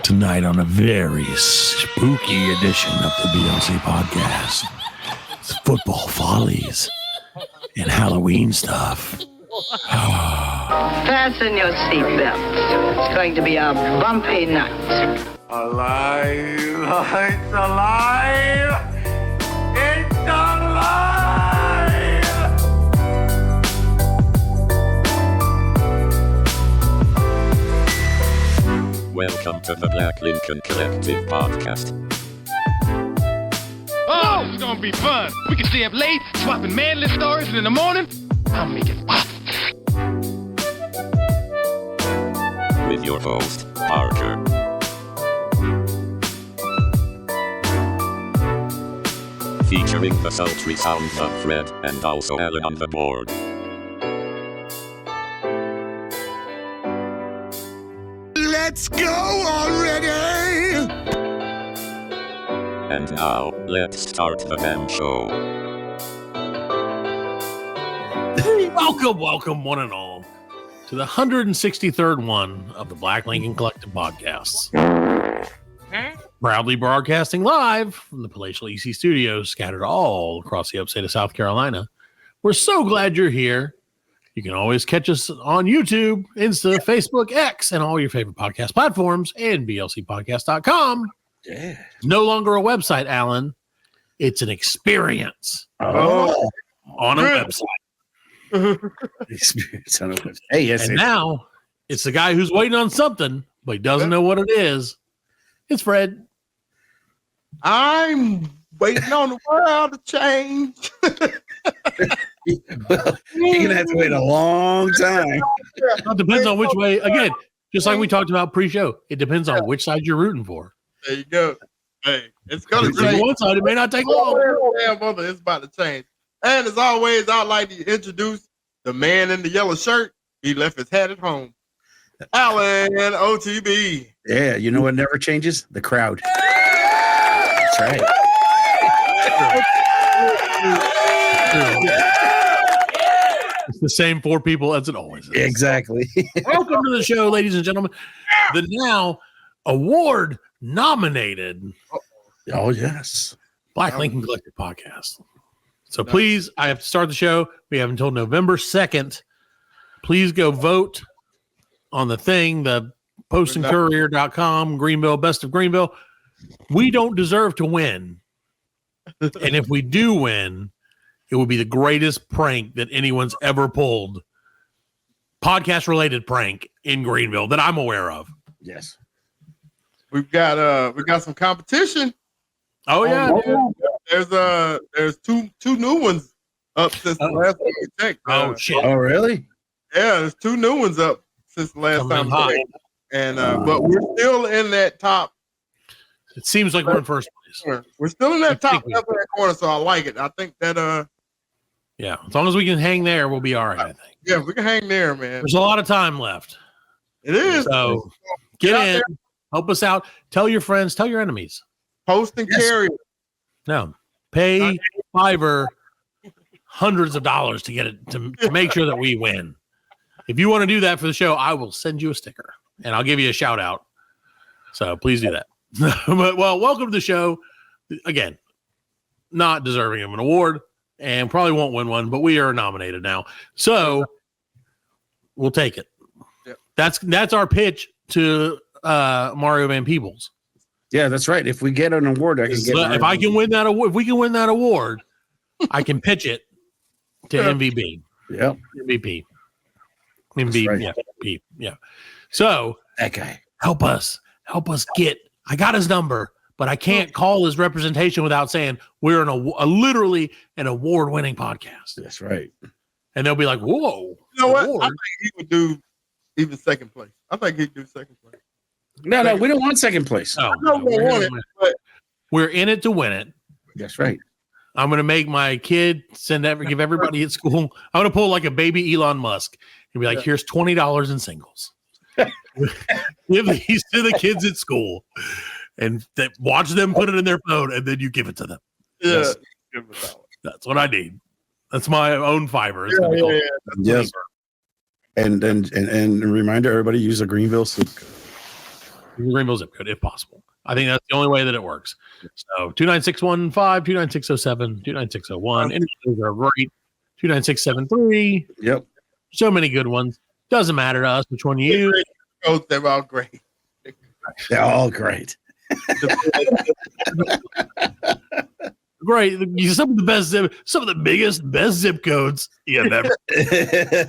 Tonight on a very spooky edition of the BLC podcast, it's football follies and Halloween stuff. Fasten your seatbelts. It's going to be a bumpy night. Alive! It's alive! It's alive! Welcome to the Black Lincoln Collective podcast. Oh, it's gonna be fun. We can stay up late, swapping manly stories, and in the morning, I'll make it pop. With your host, Parker. Featuring the sultry sounds of Fred and also Alan on the board. Let's go already! And now, let's start the damn show. Welcome, one and all, to the 163rd one of the Black Lincoln Collective podcasts. Proudly broadcasting live from the palatial EC studios scattered all across the upstate of South Carolina. We're so glad you're here. You can always catch us on YouTube, Insta, Facebook, X, and all your favorite podcast platforms, and blcpodcast.com. Yeah. No longer a website, Alan. It's an experience Oh. on a website. Experience on a website. Hey, yes. And now it's the guy who's waiting on something, but he doesn't know what it is. It's Fred. I'm waiting on the world to change. Well, you're going to have to wait a long time. It depends on which way. Again, just like we talked about pre-show, it depends on which side you're rooting for. There you go. Hey, it's going If to you're change. one side, it may not take long. Damn, mother, it's about to change. And as always, I'd like to introduce the man in the yellow shirt. He left his hat at home. Alan OTB. Yeah, you know what never changes? The crowd. That's right. It's the same four people as it always is. Exactly. Welcome to the show, ladies and gentlemen. The now award nominated Oh, yes. Black Lincoln Collective podcast. So please, I have to start the show. We have until November 2nd. Please go vote on the thing, the postandcourier.com, Greenville, best of Greenville. We don't deserve to win. And if we do win, it will be the greatest prank that anyone's ever pulled. Podcast related prank in Greenville that I'm aware of. Yes. We got some competition. Oh yeah. There's two new ones up since the last time we checked. Oh shit. Oh, really? Yeah, there's two new ones up since the last time we checked. And but we're still in that top. It seems like we're in first place. We're still in that top think we- left hand corner, so I like it. I think that Yeah. As long as we can hang there, we'll be all right, I think. yeah, we can hang there, man. There's a lot of time left. It is. So get in, help us out, tell your friends, tell your enemies. Post and Yes. carry. No. Pay Fiverr hundreds of dollars to get it to make sure that we win. If you want to do that for the show, I will send you a sticker and I'll give you a shout out. So please do that. But well, welcome to the show. Again, not deserving of an award and probably won't win one, but we are nominated now. So we'll take it. Yep. That's our pitch to Mario Van Peebles. Yeah, that's right. If we get an award, I can get If I can win that award, if we can win that award, I can pitch it to MVP. Yep. MVP. That's right. Yeah. MVP. Yeah. So That guy. help us get. I got his number, but I can't call his representation without saying we're literally an award-winning podcast. That's right. And they'll be like, "Whoa!" You know what? award? I think he would do even second place. I think he'd do second place. No, we don't want second place. Oh, No, we we're, want it, but we're in it to win it. That's right. I'm gonna make my kid give everybody at school. I'm gonna pull like a baby Elon Musk and be like, "Here's $20 in singles. Give these to the kids at school, and watch them put it in their phone, and then you give it to them." yeah, Yes. give him a dollar. That's what I need. That's my own Fiverr. It's Yeah, gonna be yeah, called Yes. And a reminder, everybody use a Greenville soup code. Greenville zip code if possible. I think that's the only way that it works. So 29615, 29607, 29601. Any of those are great. 29673. Yep. So many good ones. Doesn't matter to us which one you use. Codes, they're all great. They're all great. Great. Some of the best zip codes you have ever.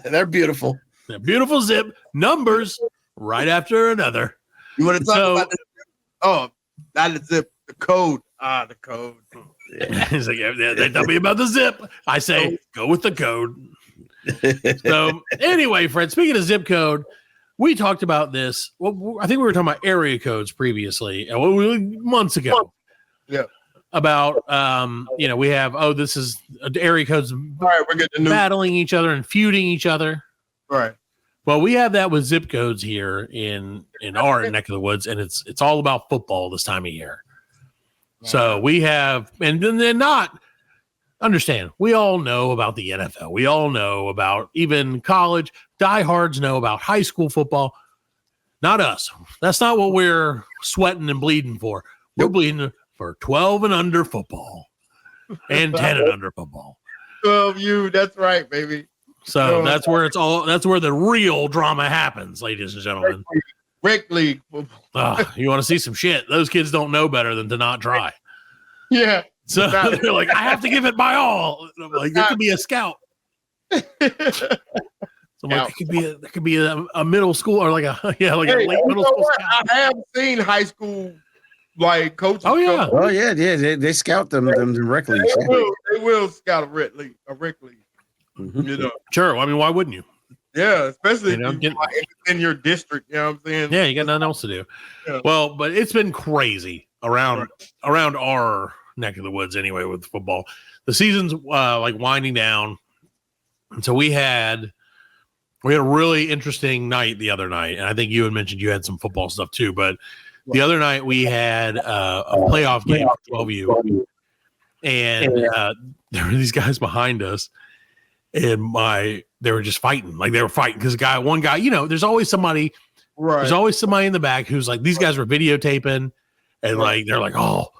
They're beautiful. They're beautiful zip numbers right after another. You want to talk about the not the zip, the code. The code. He's like, they tell me about the zip. I say, go with the code. So anyway, Fred, speaking of zip code, we talked about this. Well, I think we were talking about area codes previously, months ago. Yeah. About we have this is area codes. All right, we're getting battling each other and feuding each other. Right. Well, we have that with zip codes here in our neck of the woods, and it's all about football this time of year. So we have, and then not understand. We all know about the NFL. We all know about even college. Diehards know about high school football. Not us. That's not what we're sweating and bleeding for. We're bleeding for 12 and under football and 10 and under football. 12U. That's right, baby. So that's where that's where the real drama happens, ladies and gentlemen. Rec league football. You want to see some shit? Those kids don't know better than to not try. Yeah. So they're like, I have to give it my all. And I'm like, it could be a scout. So I'm like, it could be a middle school or like a late middle school scout. I have seen high school like coaches. Oh yeah. Oh yeah. They scout them rec leagues. They will scout a rec league. Mm-hmm. You know. Sure. I mean, why wouldn't you? Yeah, especially in your district. You know what I'm saying? Yeah, you got nothing else to do. Yeah. Well, but it's been crazy around our neck of the woods anyway with football. The season's like winding down, and so we had a really interesting night the other night, and I think you had mentioned you had some football stuff too. But the other night we had a playoff game for 12U, and there were these guys behind us. And they were just fighting. Like they were fighting because one guy, there's always somebody, right? There's always somebody in the back who's like, these guys were videotaping and like, they're like, oh,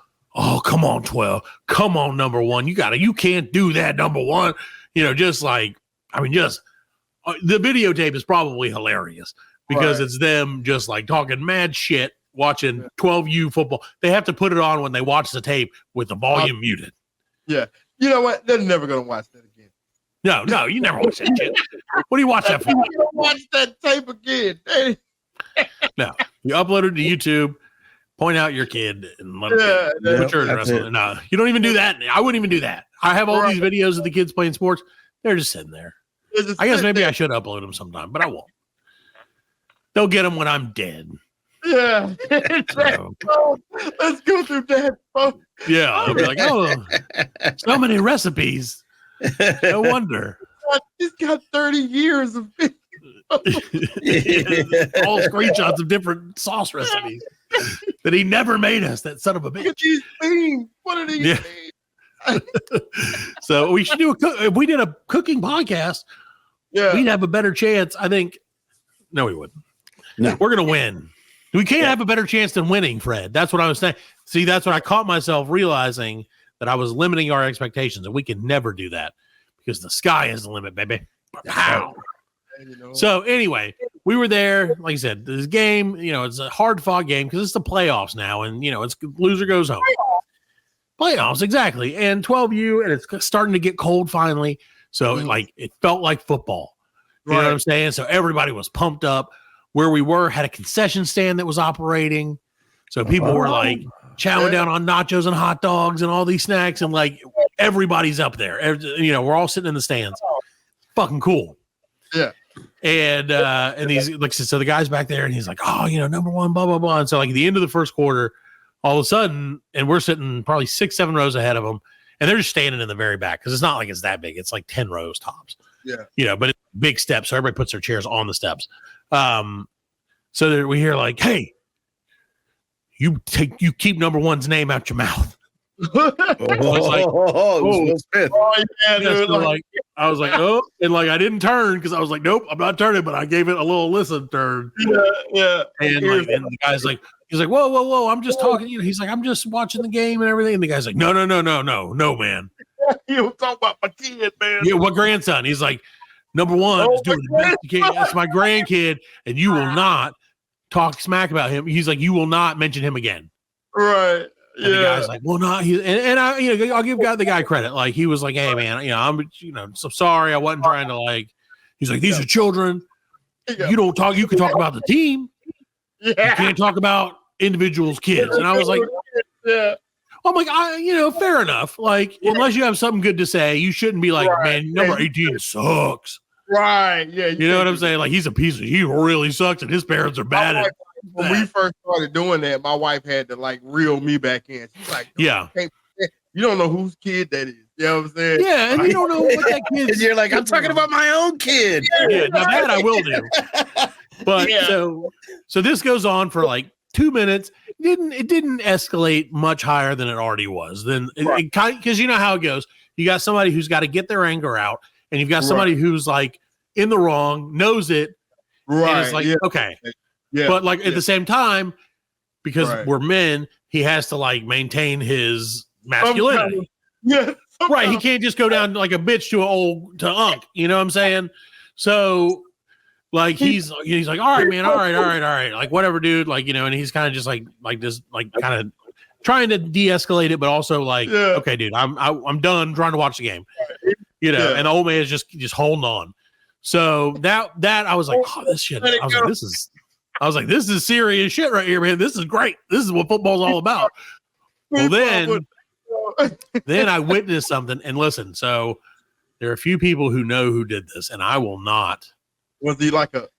come on, 12. Come on, number one. You can't do that, number one. Just like, the videotape is probably hilarious because it's them just like talking mad shit, watching 12U football. They have to put it on when they watch the tape with the volume muted. Yeah. You know what? They're never going to watch that again. No, you never watch that shit. What do you watch that for? You don't watch that tape again. No, you upload it to YouTube, point out your kid, and let them put your address on it. No, you don't even do that. I wouldn't even do that. I have all these videos of the kids playing sports. They're just sitting there. I guess maybe I should upload them sometime, but I won't. They'll get them when I'm dead. Yeah. Let's go through that. Yeah, I'll be like, so many recipes. No wonder. He's got 30 years of video. All screenshots of different sauce recipes that he never made us, that son of a bitch. Look at these themes. What are these themes? So we should if we did a cooking podcast, we'd have a better chance. I think. No, we wouldn't. No. We're going to win. We can't have a better chance than winning, Fred. That's what I was saying. See, that's what I caught myself realizing that I was limiting our expectations, and we can never do that because the sky is the limit, baby. How? So anyway, we were there. Like I said, this game, it's a hard-fought game because it's the playoffs now, and it's loser goes home. Playoffs, exactly. And 12U, and it's starting to get cold finally. So it felt like football. You know what I'm saying? So everybody was pumped up. Where we were had a concession stand that was operating. So people were like chowing down on nachos and hot dogs and all these snacks, and like everybody's up there. We're all sitting in the stands. Fucking cool. Yeah. And these so the guy's back there and he's like, number one, blah, blah, blah. And so like at the end of the first quarter, all of a sudden, and we're sitting probably 6-7 rows ahead of them, and they're just standing in the very back because it's not like it's that big. It's like 10 rows tops. Yeah. But it's big steps. So everybody puts their chairs on the steps. So we hear like, hey, you keep number one's name out your mouth. I was like, oh, and like I didn't turn because I was like, nope, I'm not turning, but I gave it a little listen turn. Yeah. And the guy's like, He's like, whoa, I'm just talking. You know, he's like, I'm just watching the game and everything. And the guy's like, no, man. You don't talk about my kid, man. Yeah, what grandson? He's like, number one is doing the best you can. That's my grandkid, and you will not talk smack about him. He's like, you will not mention him again. Right. And the guy's like, well, not he. And I, you know, I'll give the guy credit. Like he was like, hey, man, you know, I'm, you know, so sorry. I wasn't trying to like. He's like, these are children. You don't talk. You can talk about the team. You can't talk about individuals' kids. And I was like, I'm like, fair enough. Like, unless you have something good to say, you shouldn't be like, man, number 18 sucks. Right. Yeah. You know what I'm saying? Like, he really sucks, and his parents are bad at. When we first started doing that, my wife had to like reel me back in. She's like, yeah, you don't know whose kid that is. You know what I'm saying? Yeah, and you don't know what that kid is. You're like, I'm talking about my own kid. Yeah, now that I will do. But so this goes on for like 2 minutes. It didn't escalate much higher than it already was. Then because you know how it goes. You got somebody who's got to get their anger out, and you've got somebody who's like in the wrong, knows it, and it's like okay. Yeah, but like at the same time, because we're men, he has to like maintain his masculinity. Right. He can't just go down like a bitch to Unc. You know what I'm saying? So like he's like, all right, man, all right. Like whatever, dude. Like, you know, and he's kind of just like this, like kind of trying to de-escalate it, but also like, okay, dude, I'm done trying to watch the game. You know, and the old man is just holding on. So that I was like, oh, this shit. I was like, this is serious shit right here, man. This is great. This is what football's all about. Well, then I witnessed something. And listen, so there are a few people who know who did this, and I will not. Was he like a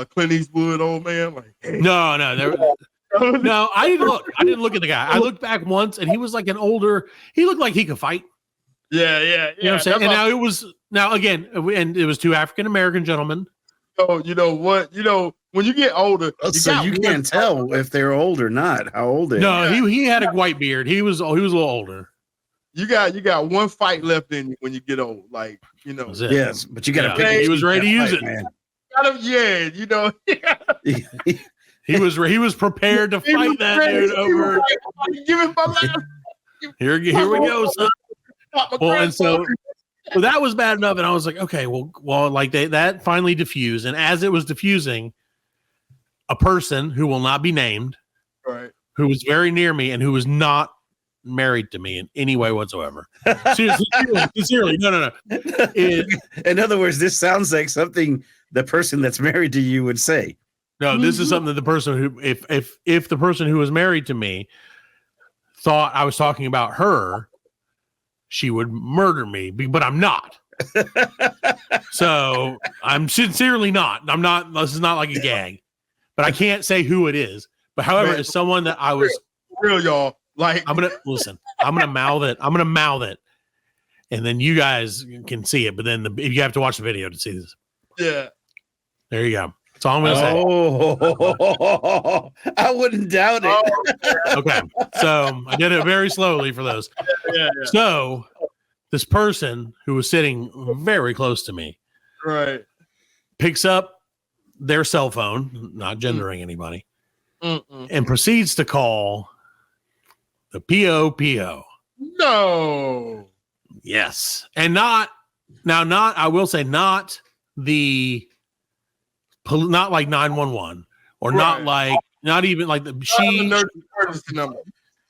Clint Eastwood old man? Like, hey. No, I didn't look. I didn't look at the guy. I looked back once, and he was like an older. He looked like he could fight. Yeah. You know what I'm saying? And and it was two African American gentlemen. Oh, you know what? You know, when you get older, you can't tell if they're old or not. How old they are. No, he had a white beard. He was a little older. You got one fight left in you when you get old. Like, you know. Yes, but you got to pick. He was ready to use it. Man. You know. He was prepared to fight that dude over. Give him my last. Here we go, son. Well, and so that was bad enough, and I was like, okay, well, like that finally diffused, and as it was diffusing, a person who will not be named, who was very near me and who was not married to me in any way whatsoever. Sincerely, no. In other words, this sounds like something the person that's married to you would say. No, this is something that the person who, if the person who was married to me thought I was talking about her, she would murder me, but I'm not. So I'm sincerely not. I'm not. This is not like a gag, but I can't say who it is. But however, it's someone that I was real, y'all. Like I'm gonna mouth it, and then you guys can see it. But then you have to watch the video to see this. Yeah, there you go. That's all I'm gonna say. Oh, I wouldn't doubt it. Okay, so I did it very slowly for those. Yeah. So this person who was sitting very close to me, picks up their cell phone, not gendering anybody, and proceeds to call the POPO. No. Yes, and not I will say not like 911 or not even like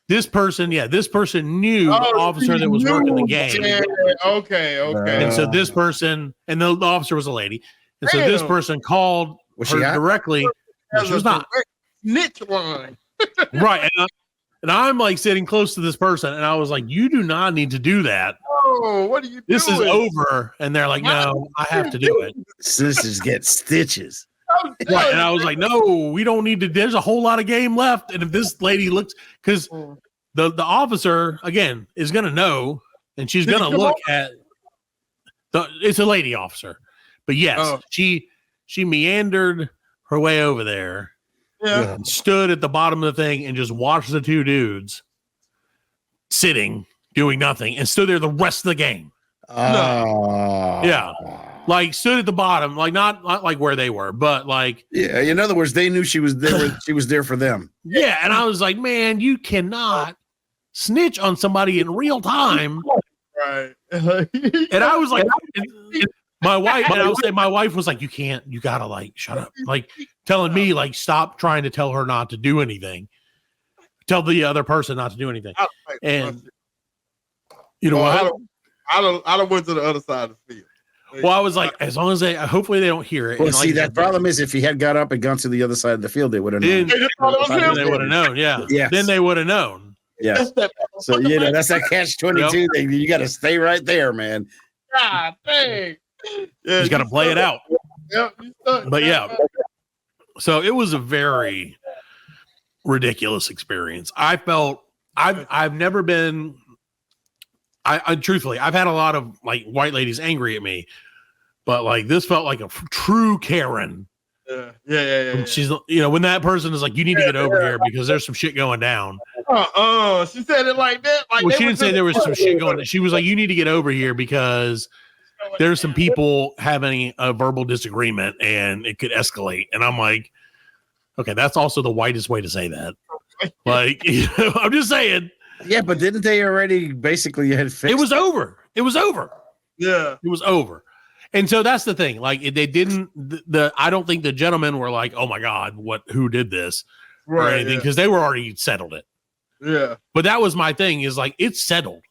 this person knew the officer that was working the game. Yeah, okay. And so this person, and the officer was a lady, and so this person called her directly. She was not. Snitch line. Right. And I'm like sitting close to this person, and I was like, you do not need to do that. Oh, what are you doing? This is over. And they're like, no, I have to do it. Sisters get stitches. Right. And I was like, no, we don't need to. There's a whole lot of game left. And if this lady looks, because the officer, again, is going to know, and she's going to look at it's a lady officer. But yes, she meandered her way over there. Yeah. And stood at the bottom of the thing and just watched the two dudes sitting, doing nothing, and stood there the rest of the game. Oh. Yeah. like stood at the bottom, like not like where they were, but like Yeah, in other words, they knew she was there. She was there for them. yeah. And I was like, man, you cannot snitch on somebody in real time. Right. And I was like, my wife, and I would say my wife was like, you gotta like shut up, like telling me like stop trying to tell her not to do anything, tell the other person not to do anything. And you know what? I don't went to the other side of the field. Well, I was like, as long as hopefully they don't hear it. Well, And see, like, that problem is if he had got up and gone to the other side of the field, they would have known. then they would have known. Yeah. Yes. Then they would have known. Yes. So that's that catch-22 thing. You got to stay right there, man. God dang. Yeah, You got to play it out. Yep. But yeah. So it was a very ridiculous experience. I felt I've never been. I truthfully, I've had a lot of like white ladies angry at me, but like this felt like a true Karen. Yeah. She's, when that person is like, you need to get over here because there's some shit going down. She said it like that. Like Well, she didn't say there was some shit going on. She was like, you need to get over here because there's some people having a verbal disagreement and it could escalate. And I'm like, okay, that's also the whitest way to say that. Like, I'm just saying. Yeah, but didn't they already basically had fixed It was over. It was over. Yeah. It was over. And so that's the thing. Like they didn't, I don't think the gentlemen were like, oh my God, who did this or anything? Because they were already settled it. Yeah. But that was my thing is like, it's settled.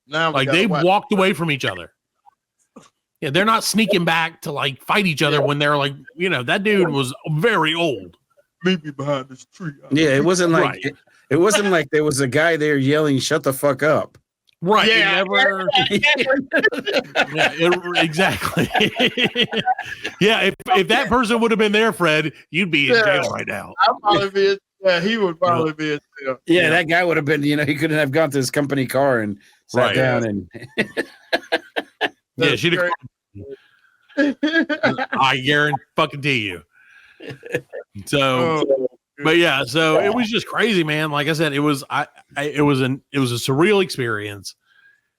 Now Like they walked away from each other. Yeah. They're not sneaking back to like fight each other when they're like, that dude was very old. Meet me behind this tree. Yeah, it wasn't like Right. it wasn't like there was a guy there yelling, "Shut the fuck up." Right. Yeah. Exactly. Yeah. If that person would have been there, Fred, you'd be in jail right now. He would probably be in jail. Yeah, that guy would have been. He couldn't have gone to his company car and sat down and. Yeah, she'd have. I guarantee you. So, but yeah, so it was just crazy, man. Like I said, it was it was a surreal experience,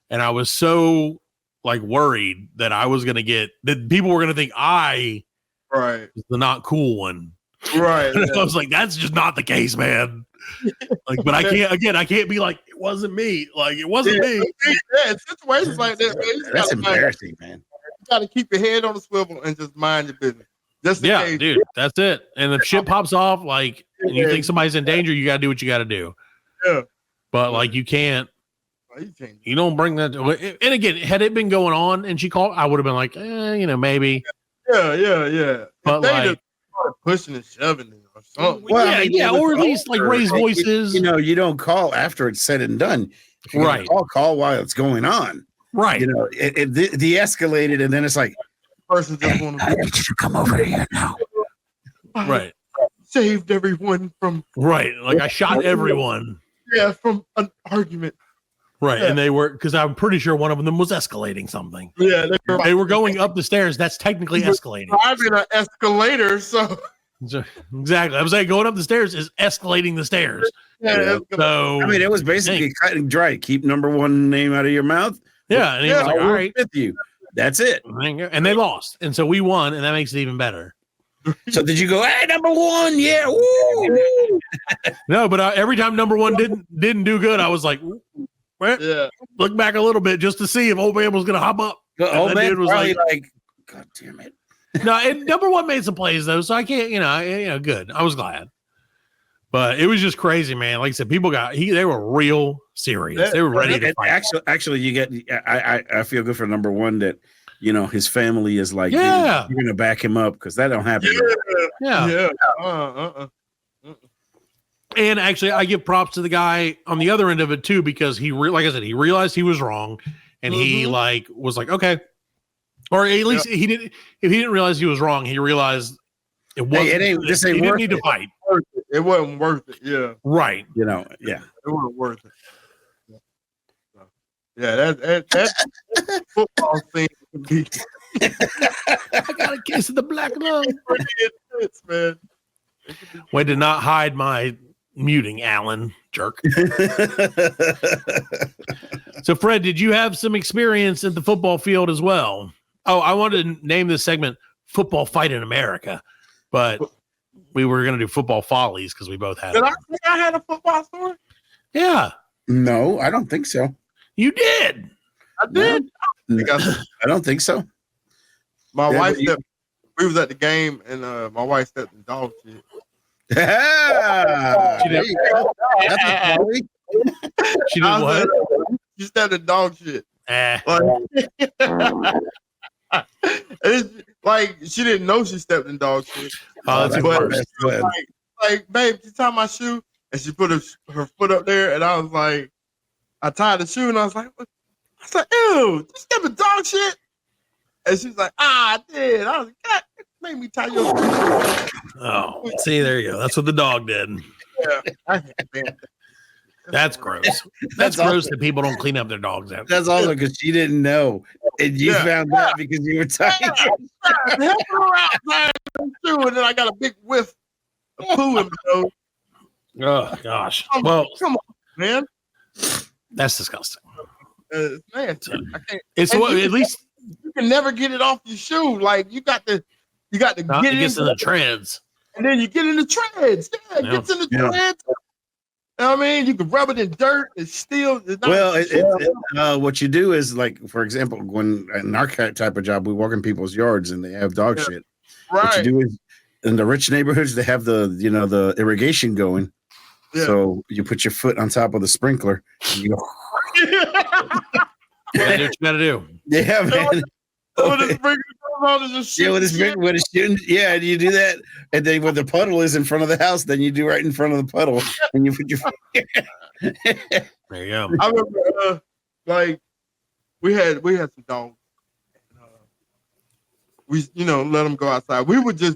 and I was so like worried that I was gonna that people were gonna think I was the not cool one. Right. I was like, that's just not the case, man. Like, but I can't be like, it wasn't me. Like, it wasn't me. Yeah, situations like that, man, that's embarrassing, man. You got to keep your head on the swivel and just mind your business. Just in case. Dude, that's it. And if shit pops off, like, and you think somebody's in danger, you got to do what you got to do. Yeah. But like, you can't. You don't bring that. And again, had it been going on and she called, I would have been like, maybe. Yeah. But like, pushing and shoving it or something. Well, or at least like raise voices. You don't call after it's said and done. If you're gonna call while it's going on. Right. It de-escalated, and then it's like, person just want to. I need you to come over here now. Right. Saved everyone from. Right. Like I shot everyone. Yeah, from an argument. Right. Yeah. And they were, because I'm pretty sure one of them was escalating something. Yeah. They were going up the stairs. That's technically escalating. Driving an escalator, so. Exactly. I was like, going up the stairs is escalating the stairs. Yeah. So I mean, it was basically cut and dry. Keep number one name out of your mouth. Yeah. And he was like, all right. With you. That's it. And they lost. And so we won, and that makes it even better. So did you go, hey, number one? Yeah. Woo. No, but every time number one didn't do good, I was like, look back a little bit just to see if old man was going to hop up. Old man was like, God damn it. No, and number one made some plays though, so I can't, good. I was glad, but it was just crazy, man. Like I said, people they were real serious. They were ready to fight. Actually, I feel good for number one that his family is like, yeah, you're gonna back him up because that don't happen. Yeah. And actually, I give props to the guy on the other end of it too, because like I said, he realized he was wrong, and he was like, okay. Or at least he didn't. If he didn't realize he was wrong, he realized it wasn't. He didn't need to fight. It wasn't worth it. Yeah. Right. Yeah. It wasn't worth it. Yeah. That football thing can be. I got a case of the black lung. Intense, man. Way to not hide my muting, Alan, jerk. So, Fred, did you have some experience at the football field as well? Oh, I wanted to name this segment "Football Fight in America," but we were going to do football follies because we both had. Did I think I had a football story? Yeah, No, I don't think so. you did. I did. I don't think so. My Yeah, wife but you- stepped. We was at the game, and my wife stepped in dog shit. There you go. That's a folly. She did what? She stepped in dog shit. Like she didn't know she stepped in dog shit. Oh, that's But worse. she was like, babe, you tie my shoe, and she put her foot up there, and I was like, I tied the shoe, and I was like, what? I was like, ew, you step in dog shit. And she's like, I did. I was like, God, it made me tie your shoe. Oh, see, there you go. That's what the dog did. Yeah, That's gross. That's That's gross that people don't clean up their dogs out. That's also because she didn't know, and you found out because you were tired. Help her out, man. Shoe, and then I got a big whiff of poo in my nose. Oh gosh. Come Well, on, man. that's disgusting. It's nasty. I can't. It's And what you at least You can never get it off your shoe. Like you got to get it it gets in into the treads. and then you get in the treads. Yeah, it Yeah. gets in the Yeah. treads. You know what I mean? You can rub it in dirt. It's still. It's not Well, what you do is, like, for example, when in our type of job, we work in people's yards and they have dog Yeah. shit. What you right. do is, in the rich neighborhoods, they have the irrigation going. Yeah. So you put your foot on top of the sprinkler. And you go, Gotta do what you gotta do. yeah, man. When the sprinkler goes on, it's just Yeah, shit. when it's shooting, yeah, and you do that, and then when the puddle is in front of the house, then you do right in front of the puddle, and you put your. There you go. I remember, like, we had some dogs. We, let them go outside.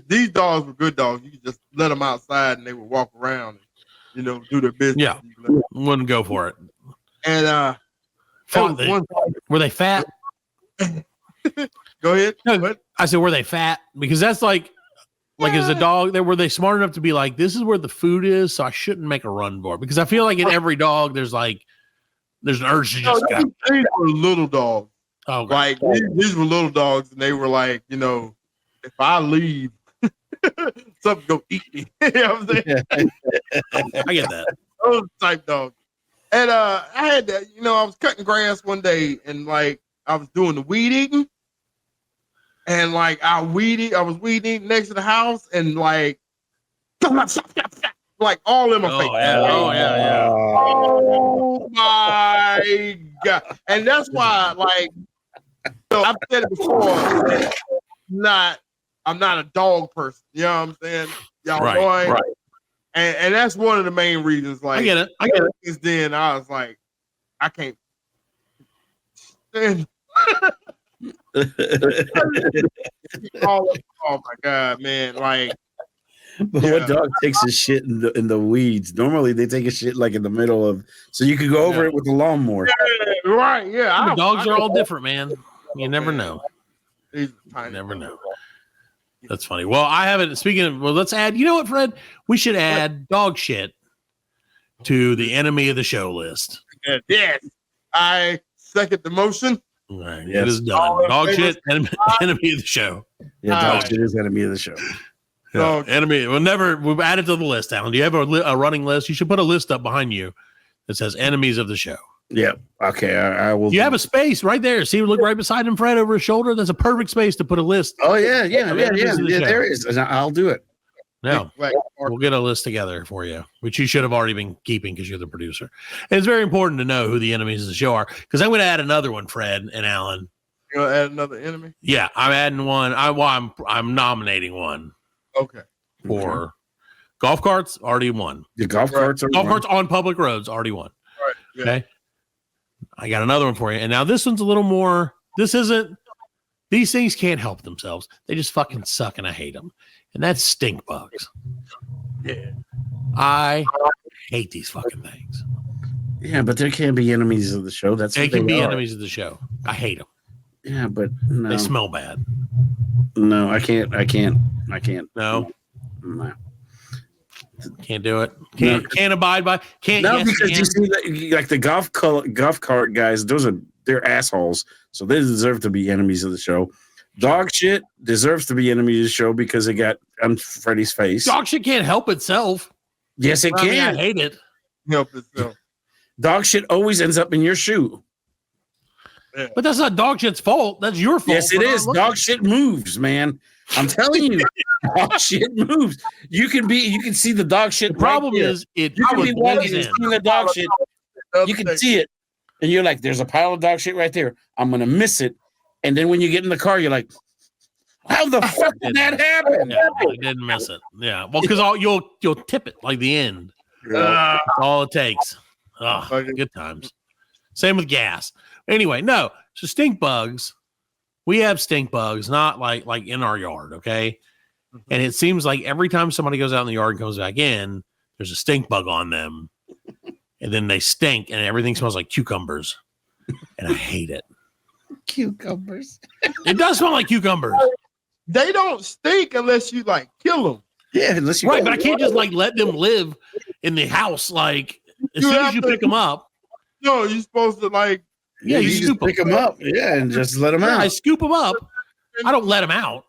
These dogs were good dogs. You could just let them outside and they would walk around and, do their business. Yeah. Wouldn't go for it. And, there was one time- Were they fat? go ahead. No. What? I said, were they fat? Because that's like as a dog, were they smart enough to be like, this is where the food is, so I shouldn't make a run for it? Because I feel like in every dog, there's an urge to just go. These were little dogs. Oh, God. Like, these were little dogs, and they were like, if I leave, something go eat me. You know what I'm saying? I get that. Those type dogs. And I had that, I was cutting grass one day, and like I was doing the weed eating, and like I was weed eating next to the house, and like all in my face. Yeah. Oh, yeah. Oh my God. And that's why, like, I've said it before, I'm not a dog person. You know what I'm saying? Y'all Right. And that's one of the main reasons. Like, I get it. Since then, I was like, I can't stand. Oh my God, man! Like, But what dog takes a shit in the weeds? Normally, they take a shit like in the middle of, so you could go over it with the lawnmower. right? Yeah, The dogs are all different, man. You never know. He's You tiny. never know. That's funny. Well, I haven't. Speaking of, let's add. You know what, Fred? We should add dog shit to the enemy of the show list. Yes, I second the motion. All right, Yes. it is done. Dog shit, enemy of the show. Yeah, dog shit is enemy of the show. Yeah, enemy. We've added to the list, Alan. Do you have a running list? You should put a list up behind you that says enemies of the show. Yeah. Okay. I will. You have a space right there. See, look right beside him, Fred, over his shoulder. That's a perfect space to put a list. Oh yeah. Enemies of the show. There is. I'll do it. No, Like, we'll get a list together for you, which you should have already been keeping because you're the producer. And it's very important to know who the enemies of the show are, because I'm going to add another one, Fred and Alan. you gonna add another enemy? Yeah, I'm adding one. I'm nominating one Okay. for golf carts. Already won. The golf carts are Golf carts on public roads. Already won. Right. Yeah. Okay. I got another one for you. And now this one's a little more. These things can't help themselves. They just fucking suck, and I hate them. And that's stink bugs. Yeah. I hate these fucking things. Yeah, but there can be enemies of the show. That's They what can be are. enemies of the show. I hate them. Yeah, but no, They smell bad. no, I can't. No, No. can't do it. Can't abide by. Can't. No, yes, because can. you see, like the golf cart guys, they're assholes, so they deserve to be enemies of the show. Dog shit deserves to be enemy of the show because it got on Freddy's face. Dog shit can't help itself. Yes, it can. I hate it. Help itself. Dog shit always ends up in your shoe. Yeah. But that's not dog shit's fault. That's your fault. Yes, it is. Dog shit moves, man. I'm telling you, dog shit moves. You can see the dog shit. The problem is you can be walking and seeing the dog shit. You can see it, and you're like, "There's a pile of dog shit right there. I'm gonna miss it." And then when you get in the car, you're like, "How the fuck did that happen?" Yeah, I didn't miss it. Yeah, well, because you'll tip it like the end. That's all it takes. Oh, good times. Same with gas. Anyway, no. So stink bugs. We have stink bugs, not like in our yard, okay? And it seems like every time somebody goes out in the yard and comes back in, there's a stink bug on them, and then they stink, and everything smells like cucumbers, and I hate it. Cucumbers. It does smell like cucumbers. They don't stink unless you like kill them. Yeah, unless you Right, but I can't just like let them live in the house. Like as soon as you pick them up, no, you're supposed to like. Yeah, you just scoop pick them up. Yeah, and just let them out. I scoop them up. I don't let them out.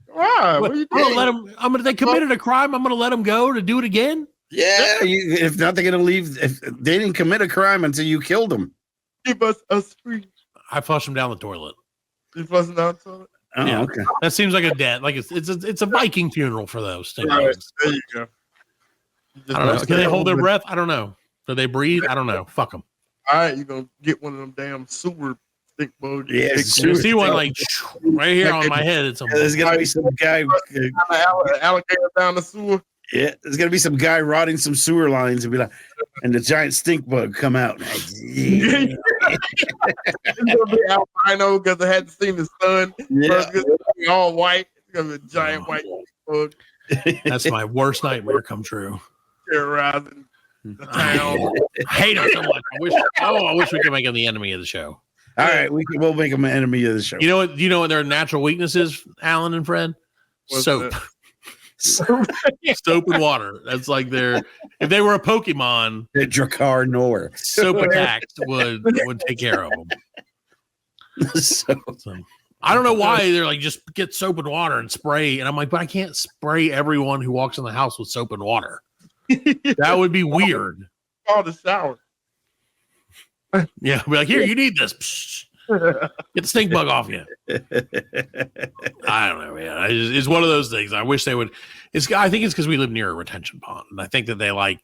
Why? What you I don't doing? let them. They committed a crime. I'm going to let them go to do it again. Yeah, if not, they're gonna leave. If they didn't commit a crime until you killed them. Keep us free. I flush them down the toilet. You flushing down the toilet? Oh, Yeah. okay. That seems like a death. Like it's a Viking funeral for those stink Right, bugs. there you go. I don't know. Can they hold their breath? I don't know. Do they breathe? I don't know. Fuck them. All right, you're gonna get one of them damn sewer stink bugs. Yeah, You see one like right here on my head. It's a There's gonna be some guy. Alligator down the sewer. Yeah, there's gonna be some guy rotting some sewer lines and be like, and the giant stink bug come out. It's gonna be albino because I hadn't seen the sun. Yeah. It's gonna be all white. It's gonna be a giant white bug That's my worst nightmare come true. terrorizing the town. I hate them so much. I wish we could make them the enemy of the show. All right, we'll make them an enemy of the show. You know what? Do you know what their natural weakness is, Alan and Fred? What's Soap. Soap and water. That's like if they were a Pokemon, The Dracar Nor. soap attack would take care of them. So, So, I don't know why they're like, just get soap and water and spray. And I'm like, but I can't spray everyone who walks in the house with soap and water. That would be weird. All the shower. Yeah. Be like, here, you need this. Psh, get the stink bug off you. I don't know, man. It's one of those things. I wish they would. I think it's because we live near a retention pond. And I think that they like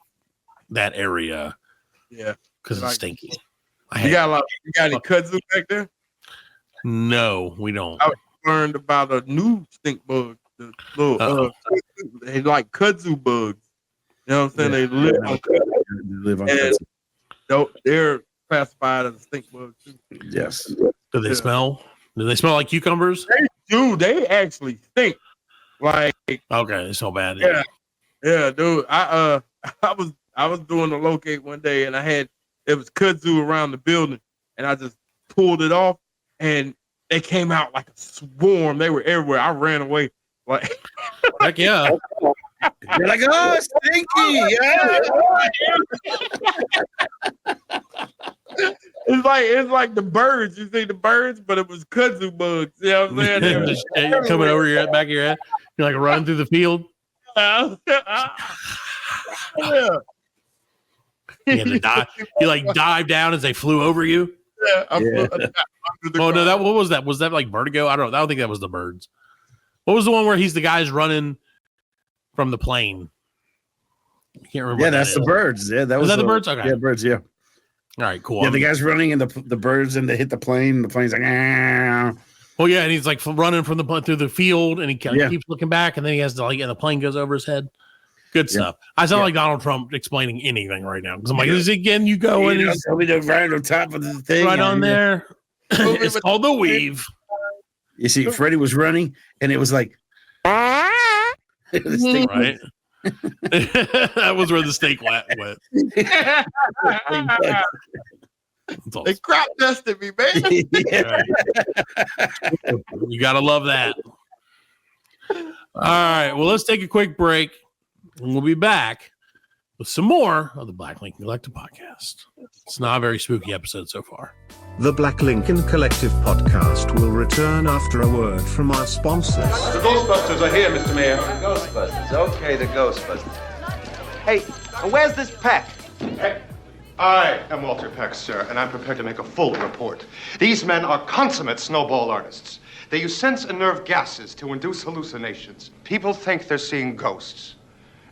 that area Yeah. because Like- it's stinky. You got any kudzu back there? No, we don't. I learned about a new stink bug. The little they like kudzu bugs. You know what I'm saying? They live on kudzu. live on And they're classified as a stink bug too. yes. Do they smell? Do they smell like cucumbers? Dude, they actually stink. Like, Okay, they smell bad. yeah, dude. I was doing a locate one day and it was kudzu around the building and I just pulled it off and they came out like a swarm. They were everywhere. I ran away. Like, Heck yeah. You're like, oh, stinky. Yeah. it's like the birds. You see the birds, but it was kudzu bugs. You know what I'm saying? Just coming over your head, back of your head. You're like running through the field. Yeah. You had to dive. You like dive down as they flew over you. Yeah, Oh no, what was that? Was that like vertigo? I don't think that was the birds. What was the one where he's the guy's running from the plane? I can't remember. Yeah, what that's that the is. birds. Yeah, that was that the birds? Okay. Yeah, birds. Yeah. All right, cool. Yeah, the guy's running and the birds and they hit the plane. The plane's like, ah. Oh yeah, and he's like running from through the field, and he Yeah. keeps looking back, and then he has to and the plane goes over his head. Good stuff. I sound like Donald Trump explaining anything right now because I'm like, this again, you go and he's Tell me to right on top of the thing. right on there. It's called the weave. You see, Freddie was running, and it was like, this thing, Right. That was where the steak went. That's all. They crop dusted me, man. Yeah. You gotta love that. All right. Well, let's take a quick break, and we'll be back with some more of the Black Lincoln Collective podcast. It's not a very spooky episode so far. The Black Lincoln Collective podcast will return after a word from our sponsors. The Ghostbusters are here, Mr. Mayor. Ghostbusters. Okay, the Ghostbusters. Hey, where's this Peck? Peck. I am Walter Peck, sir, and I'm prepared to make a full report. These men are consummate snowball artists. They use sense and nerve gases to induce hallucinations. People think they're seeing ghosts.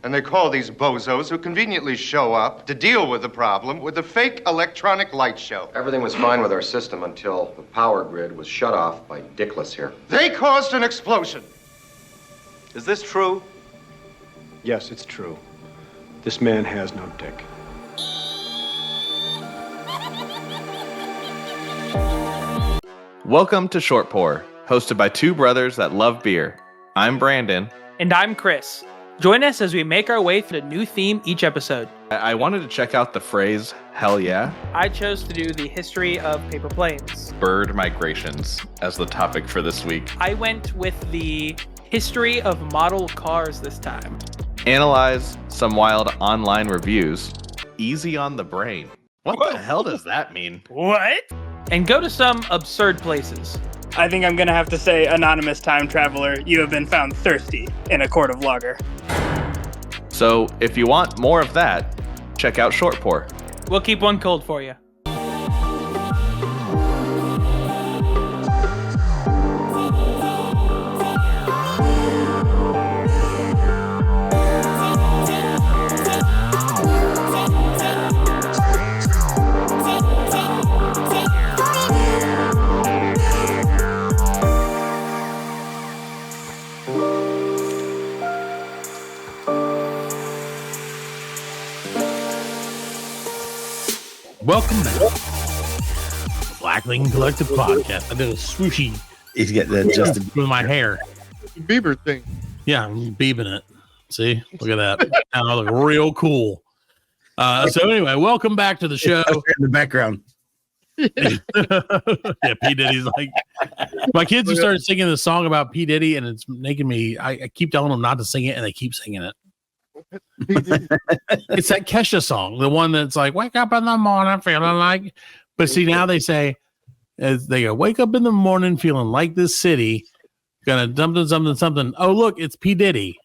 And they call these bozos who conveniently show up to deal with the problem with a fake electronic light show. Everything was fine with our system until the power grid was shut off by Dickless here. They caused an explosion. Is this true? Yes, it's true. This man has no dick. Welcome to Short Pour, hosted by two brothers that love beer. I'm Brandon. And I'm Chris. Join us as we make our way through a new theme each episode. I wanted to check out the phrase, hell yeah. I chose to do the history of paper planes. Bird migrations as the topic for this week. I went with the history of model cars this time. Analyze some wild online reviews. Easy on the brain. What the hell does that mean? What? And go to some absurd places. I think I'm going to have to say, anonymous time traveler, you have been found thirsty in a court of lager. So, if you want more of that, check out Short Pour. We'll keep one cold for you. Welcome back. Black Lincoln Collective podcast. I did a swooshy. He's getting that Justin with my hair. Bieber thing. Yeah, I'm beeping it. See, look at that. Now I look real cool. So anyway, welcome back to the show. In the background. Yeah, P. Diddy's like, my kids have started singing this song about P. Diddy, and it's making me. I keep telling them not to sing it, and they keep singing it. It's that Kesha song, the one that's like, wake up in the morning feeling like. But see, now they say, as they go, wake up in the morning feeling like this city, gonna something. Oh, look, it's P. Diddy.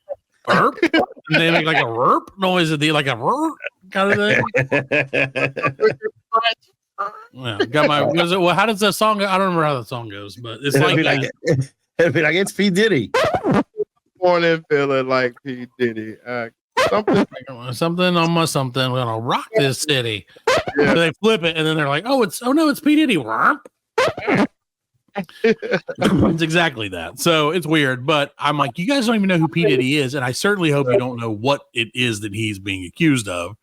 Burp. And they make like a burp noise at the like a burp kind of thing. Yeah, got my. Was it? Well, how does that song go? I don't remember how the song goes, but it's like that. It'd be like it's P. Diddy. Morning feeling like P. Diddy. Something on my something. We're gonna rock this city. Yeah. So they flip it, and then they're like, "Oh no, it's P. Diddy." It's exactly that. So it's weird, but I'm like, you guys don't even know who P. Diddy is, and I certainly hope you don't know what it is that he's being accused of,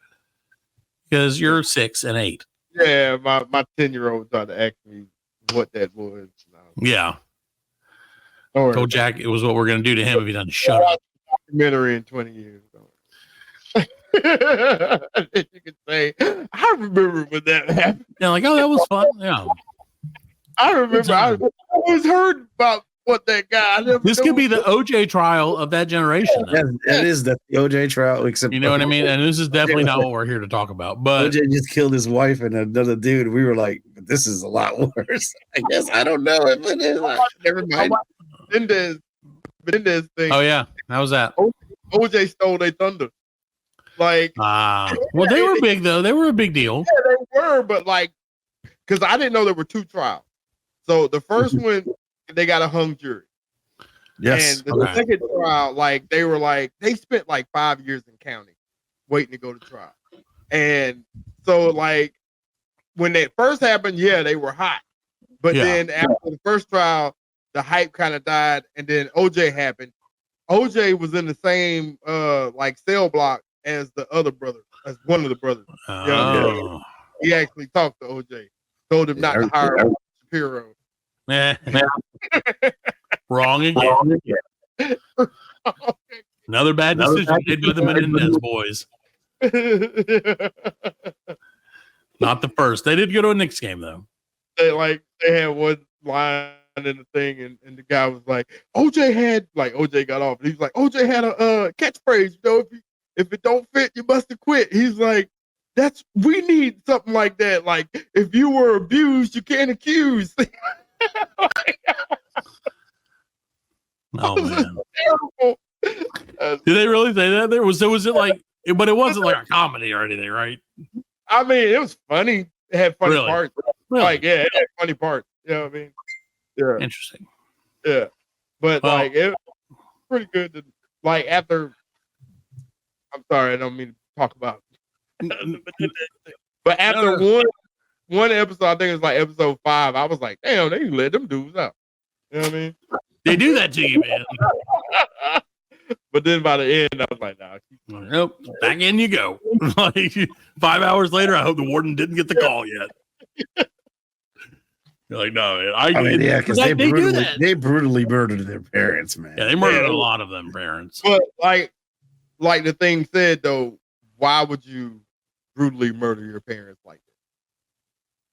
because you're 6 and 8. Yeah, my 10-year-old tried to ask me what that was. Yeah. Told Jack it was what we're going to do to him if he doesn't shut up. Documentary in 20 years. You could say, I remember when that happened. Yeah, like, oh, that was fun. Yeah. I remember. I always heard about what that guy. This could be the OJ trial of that generation. It is the OJ trial, except you know what I mean. And this is definitely not what we're here to talk about. But OJ just killed his wife and another dude. We were like, this is a lot worse. I guess I don't know if it is. Never mind. Menendez thing. Oh yeah, how was that? OJ stole their thunder. Like, well, they were big though. They were a big deal. Yeah, they were, but like, because I didn't know there were 2 trials. So the first one, they got a hung jury. Yes. And the second trial, like they were like, they spent like 5 years in county waiting to go to trial. And so like when that first happened, yeah, they were hot. But then after the first trial, the hype kind of died, and then OJ happened. OJ was in the same like cell block as the other brother, as one of the brothers. Oh. He actually talked to OJ, told him not to hire Shapiro. Wrong again. Another bad decision made by the Menendez boys. Not the first. They did go to a Knicks game though. They had one line in the thing, and the guy was like, OJ got off, and he was like, OJ had a catchphrase, you know, if it don't fit, you must have quit. He's like, we need something like that. Like, if you were abused, you can't accuse. Oh man. Did they really say that? Was it like, but it wasn't like a comedy or anything, right? I mean, it was funny. It had funny Really? parts. Really? Like, yeah, it had funny parts. You know what I mean? Yeah. Interesting. Yeah. But Well, like, it was pretty good to, like, after, I'm sorry, I don't mean to talk about but after one episode, I think it was like episode 5, I was like, damn, they let them dudes out. You know what I mean? They do that to you, man. But then by the end, I was like, nah. Nope. Back in you go. Like 5 hours later, I hope the warden didn't get the call yet. You're like, no, man. I mean, yeah, because do that. They brutally murdered their parents, man. Yeah, they murdered a lot of them parents. But like the thing said though, why would you brutally murder your parents like that?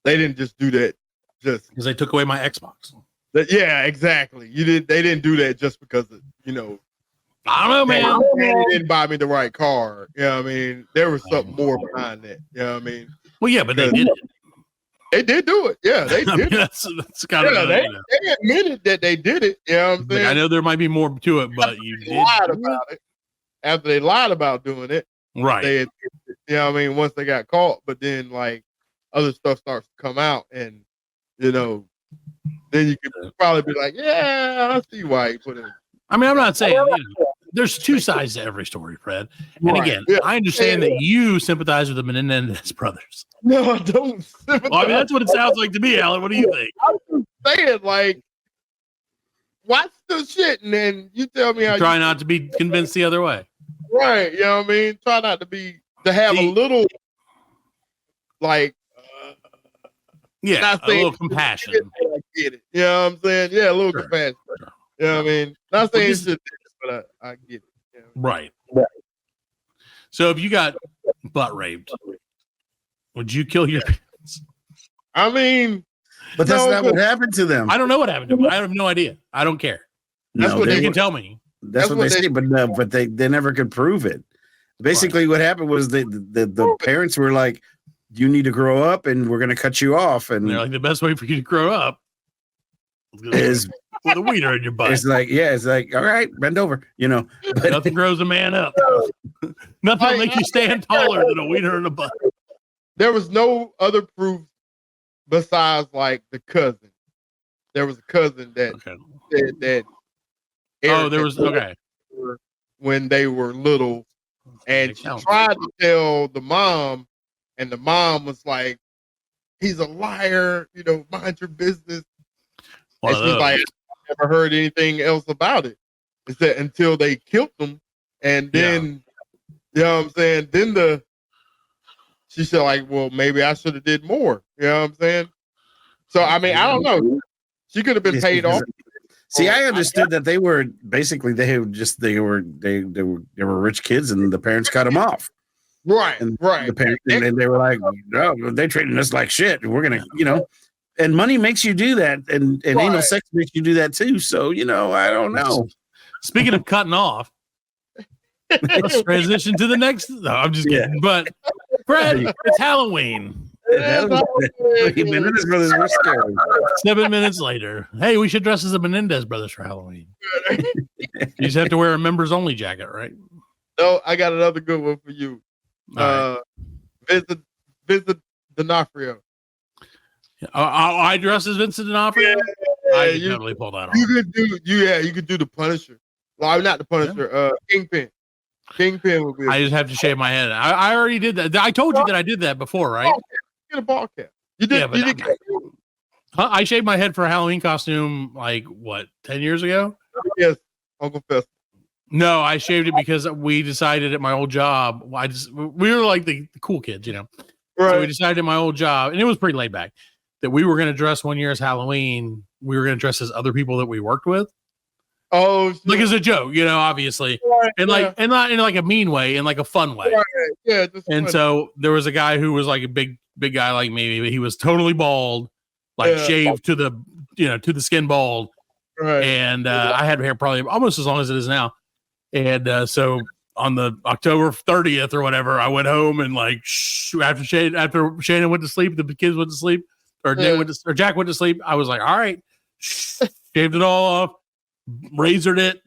They didn't just do that just because they took away my Xbox. Yeah, exactly. They didn't do that just because of, you know. I don't know, man. They didn't buy me the right car. You know what I mean? There was something more behind that. You know what I mean? Well, yeah, but they did it. They did do it. Yeah, they did. I mean, that's kind of they admitted that they did it. You know what I'm saying? I know there might be more to it, but you did lied about it. After they lied about doing it, right? They, you know what I mean? Once they got caught, but then like other stuff starts to come out, and you know, then you could probably be like, yeah, I see why he put it. I mean, I'm not saying there's two sides to every story, Fred. And again, I understand that you sympathize with the Menendez brothers. No, I don't sympathize. Well, I mean, that's what it sounds like to me, Alan. What do you think? I'm just saying, like, watch the shit, and then you tell me how you try not to be convinced the other way. Right, you know what I mean? Try not to have a little, like, yeah, a little compassion. I get it. You know what I'm saying? Yeah, a little compassion. Sure. You know what I mean? Not saying it's just, but I get it. You know? Right. So if you got butt raped, would you kill your parents? I mean, but that's not what happened to them. I don't know what happened to them. I have no idea. I don't care. That's what they can tell me. That's what they say, but they never could prove it. Basically, what happened was the parents were like, "You need to grow up, and we're going to cut you off." And they're like, "The best way for you to grow up is with a wiener in your butt." It's like, all right, bend over. You know, but nothing grows a man up. Nothing will make you stand taller than a wiener in the butt. There was no other proof besides like the cousin. There was a cousin that said that. Oh, there was when they were little, and she tried to tell the mom, and the mom was like, "He's a liar, you know, mind your business." And she's like, "I never heard anything else about it." It's that until they killed them, and then you know what I'm saying. Then she said like, "Well, maybe I should have did more." You know what I'm saying? So I mean, I don't know. She could have been paid off. See, I understood that they were basically they were rich kids, and the parents cut them off. Right, and right. The parents, and they were like, "No, they're treating us like shit. We're gonna, you know." And money makes you do that, and anal sex makes you do that too. So you know, I don't know. Speaking of cutting off, let's transition to the next. No, I'm just kidding. But Fred, it's Halloween. 7 minutes later. Hey, we should dress as the Menendez brothers for Halloween. You just have to wear a members only jacket, right? No, I got another good one for you. Vincent D'Onofrio. I dress as Vincent D'Onofrio. I could totally pull that off. You could do the Punisher. Well, not the Punisher. Kingpin. Kingpin would be. I just have to shave my head. I already did that. I told you that I did that before, right? Get a ball cap. You did. Yeah, but I shaved my head for a Halloween costume like 10 years ago? Yes, Uncle Fester. No, I shaved it because we decided at my old job. We were like the cool kids, you know. Right. So we decided at my old job, and it was pretty laid back, that we were going to dress one year as Halloween. We were going to dress as other people that we worked with. Oh, shit. Like as a joke, you know, obviously, right, and not in like a mean way, in like a fun way. Right. Yeah. And so there was a guy who was like a big guy like me, but he was totally bald, like shaved to the skin bald. Right. And I had hair probably almost as long as it is now. And so on the October 30th or whatever, I went home and like after Shannon went to sleep, the kids went to sleep, or Jack went to sleep. I was like, all right, shaved it all off, razored it,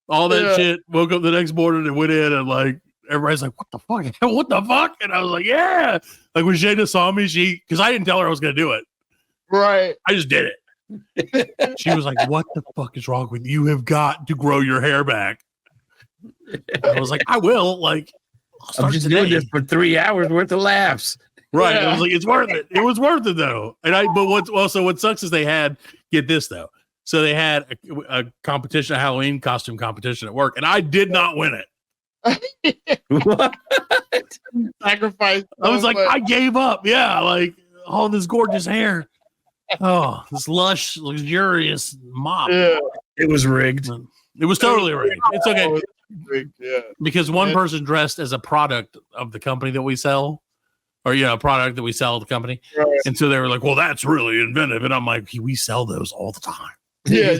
all that shit. Woke up the next morning and went in and like everybody's like, what the fuck? What the fuck? And I was like, yeah. Like when Shayna saw me, because I didn't tell her I was gonna do it. Right. I just did it. She was like, what the fuck is wrong with you? You have got to grow your hair back. I was like, I will. Like, I'm just doing this for 3 hours worth of laughs. Right. I was like, it's worth it. It was worth it though. But what sucks is they had, get this though. So they had a competition, a Halloween costume competition at work, and I did not win it. What? Sacrifice. I was like, I gave up. Yeah. Like all this gorgeous hair. Oh, this lush, luxurious mop. Yeah. It was rigged. It was totally rigged. It's okay. Yeah. Because one person dressed as a product of the company that we sell, or a product that we sell at the company. Right. And so they were like, well, that's really inventive. And I'm like, we sell those all the time. Yeah.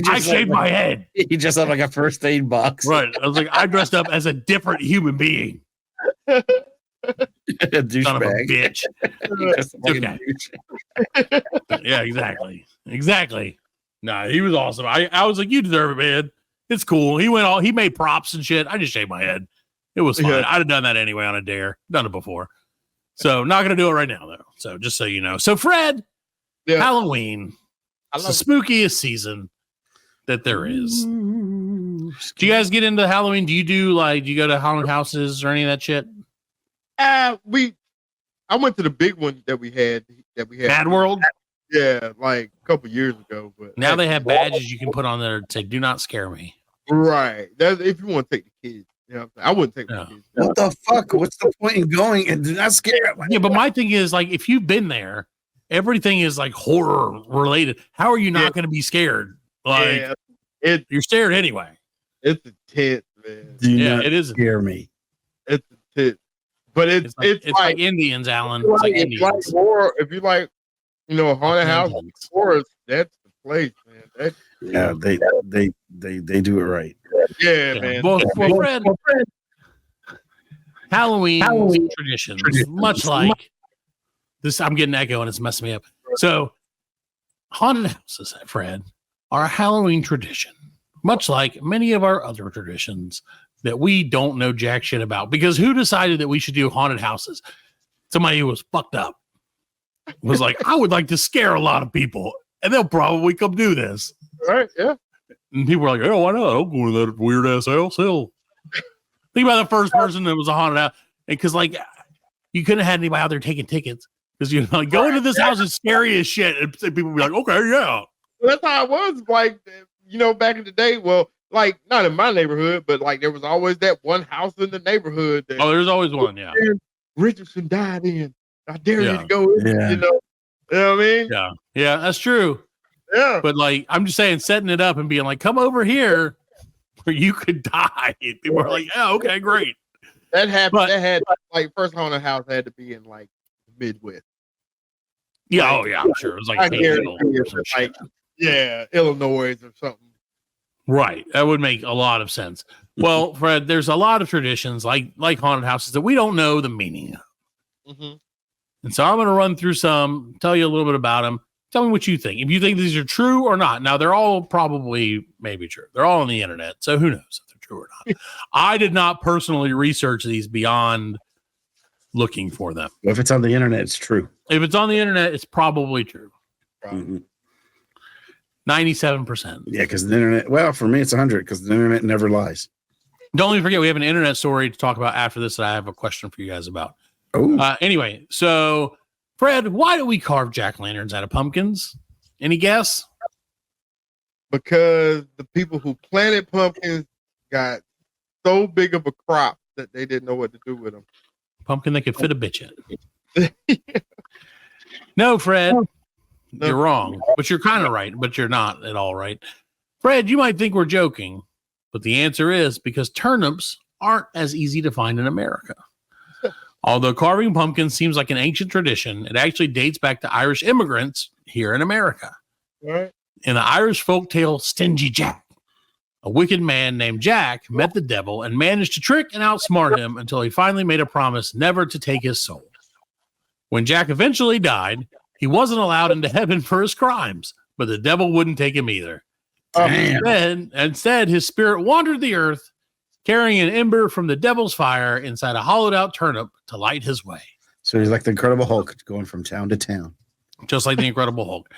I shaved my head. He just had like a first aid box. Right. I was like, I dressed up as a different human being. Son of a bitch. Okay. Yeah, exactly. Nah, he was awesome. I was like, you deserve it, man. It's cool. He made props and shit. I just shaved my head. It was fun. I'd have done that anyway on a dare. Done it before. So not gonna do it right now though. So just so you know. So Fred, Halloween. It's the spookiest season that there is. Do you guys get into Halloween? Do you go to haunted houses or any of that shit? I went to the big one that we had. Mad World? Yeah, like a couple years ago. But now they have badges you can put on there to say, do not scare me. Right. That's if you want to take the kids. I wouldn't take my kids. What the fuck? What's the point in going and do not scare them? Yeah, but my thing is, like, if you've been there, everything is like horror related. How are you not going to be scared? Like, you're scared anyway. It's intense, man. It is. Scare me. It's intense. But it's like Indians, Alan. It's like Indians. Like horror, if you like, haunted house horror, that's the place, man. They do it right. Yeah, man. Well, Fred, Halloween traditions, much like this. I'm getting echo and it's messing me up. So, haunted houses, Fred, are a Halloween tradition, much like many of our other traditions that we don't know jack shit about. Because who decided that we should do haunted houses? Somebody who was fucked up was like, I would like to scare a lot of people, and they'll probably come do this. Right? Yeah. And people were like, oh, why not? I'll go to that weird ass house. Hell. Think about the first person that was a haunted house. And because, like, you couldn't have had anybody out there taking tickets. Because you're like, going to this house is scary as shit. And people would be like, okay, yeah. Well, that's how it was, like, back in the day. Well, like, not in my neighborhood, but, like, there was always that one house in the neighborhood. There's always one, yeah. Richardson died in. I dare you to go in, You know what I mean? Yeah, that's true. Yeah. But, like, I'm just saying, setting it up and being like, come over here where you could die. People are like, yeah, okay, great. That happened. That had, like, first haunted house had to be in, like, the Midwest. Yeah, I'm sure. It was like, Illinois or something. Right. That would make a lot of sense. Well, Fred, there's a lot of traditions like haunted houses that we don't know the meaning of. Mm-hmm. And so I'm going to run through some, tell you a little bit about them. Tell me what you think. If you think these are true or not. Now, they're all probably maybe true. They're all on the internet. So who knows if they're true or not. I did not personally research these beyond looking for them. If it's on the internet, it's true. If it's on the internet, it's probably true. Mm-hmm. 97%. Yeah, because the internet, well, for me, it's 100 because the internet never lies. Don't even forget, we have an internet story to talk about after this that I have a question for you guys about. Anyway, so Fred, why do we carve jack-o'-lanterns out of pumpkins? Any guess? Because the people who planted pumpkins got so big of a crop that they didn't know what to do with them. Pumpkin that could fit a bitch in. No, Fred. No. You're wrong, but you're kind of right, but you're not at all right. Fred, you might think we're joking, but the answer is because turnips aren't as easy to find in America. Although carving pumpkins seems like an ancient tradition, it actually dates back to Irish immigrants here in America. Right. In the Irish folktale Stingy Jack, a wicked man named Jack met the devil and managed to trick and outsmart him until he finally made a promise never to take his soul. When Jack eventually died, he wasn't allowed into heaven for his crimes, but the devil wouldn't take him either. Instead, his spirit wandered the earth, carrying an ember from the devil's fire inside a hollowed-out turnip to light his way. So he's like the Incredible Hulk, going from town to town. Just like the Incredible Hulk.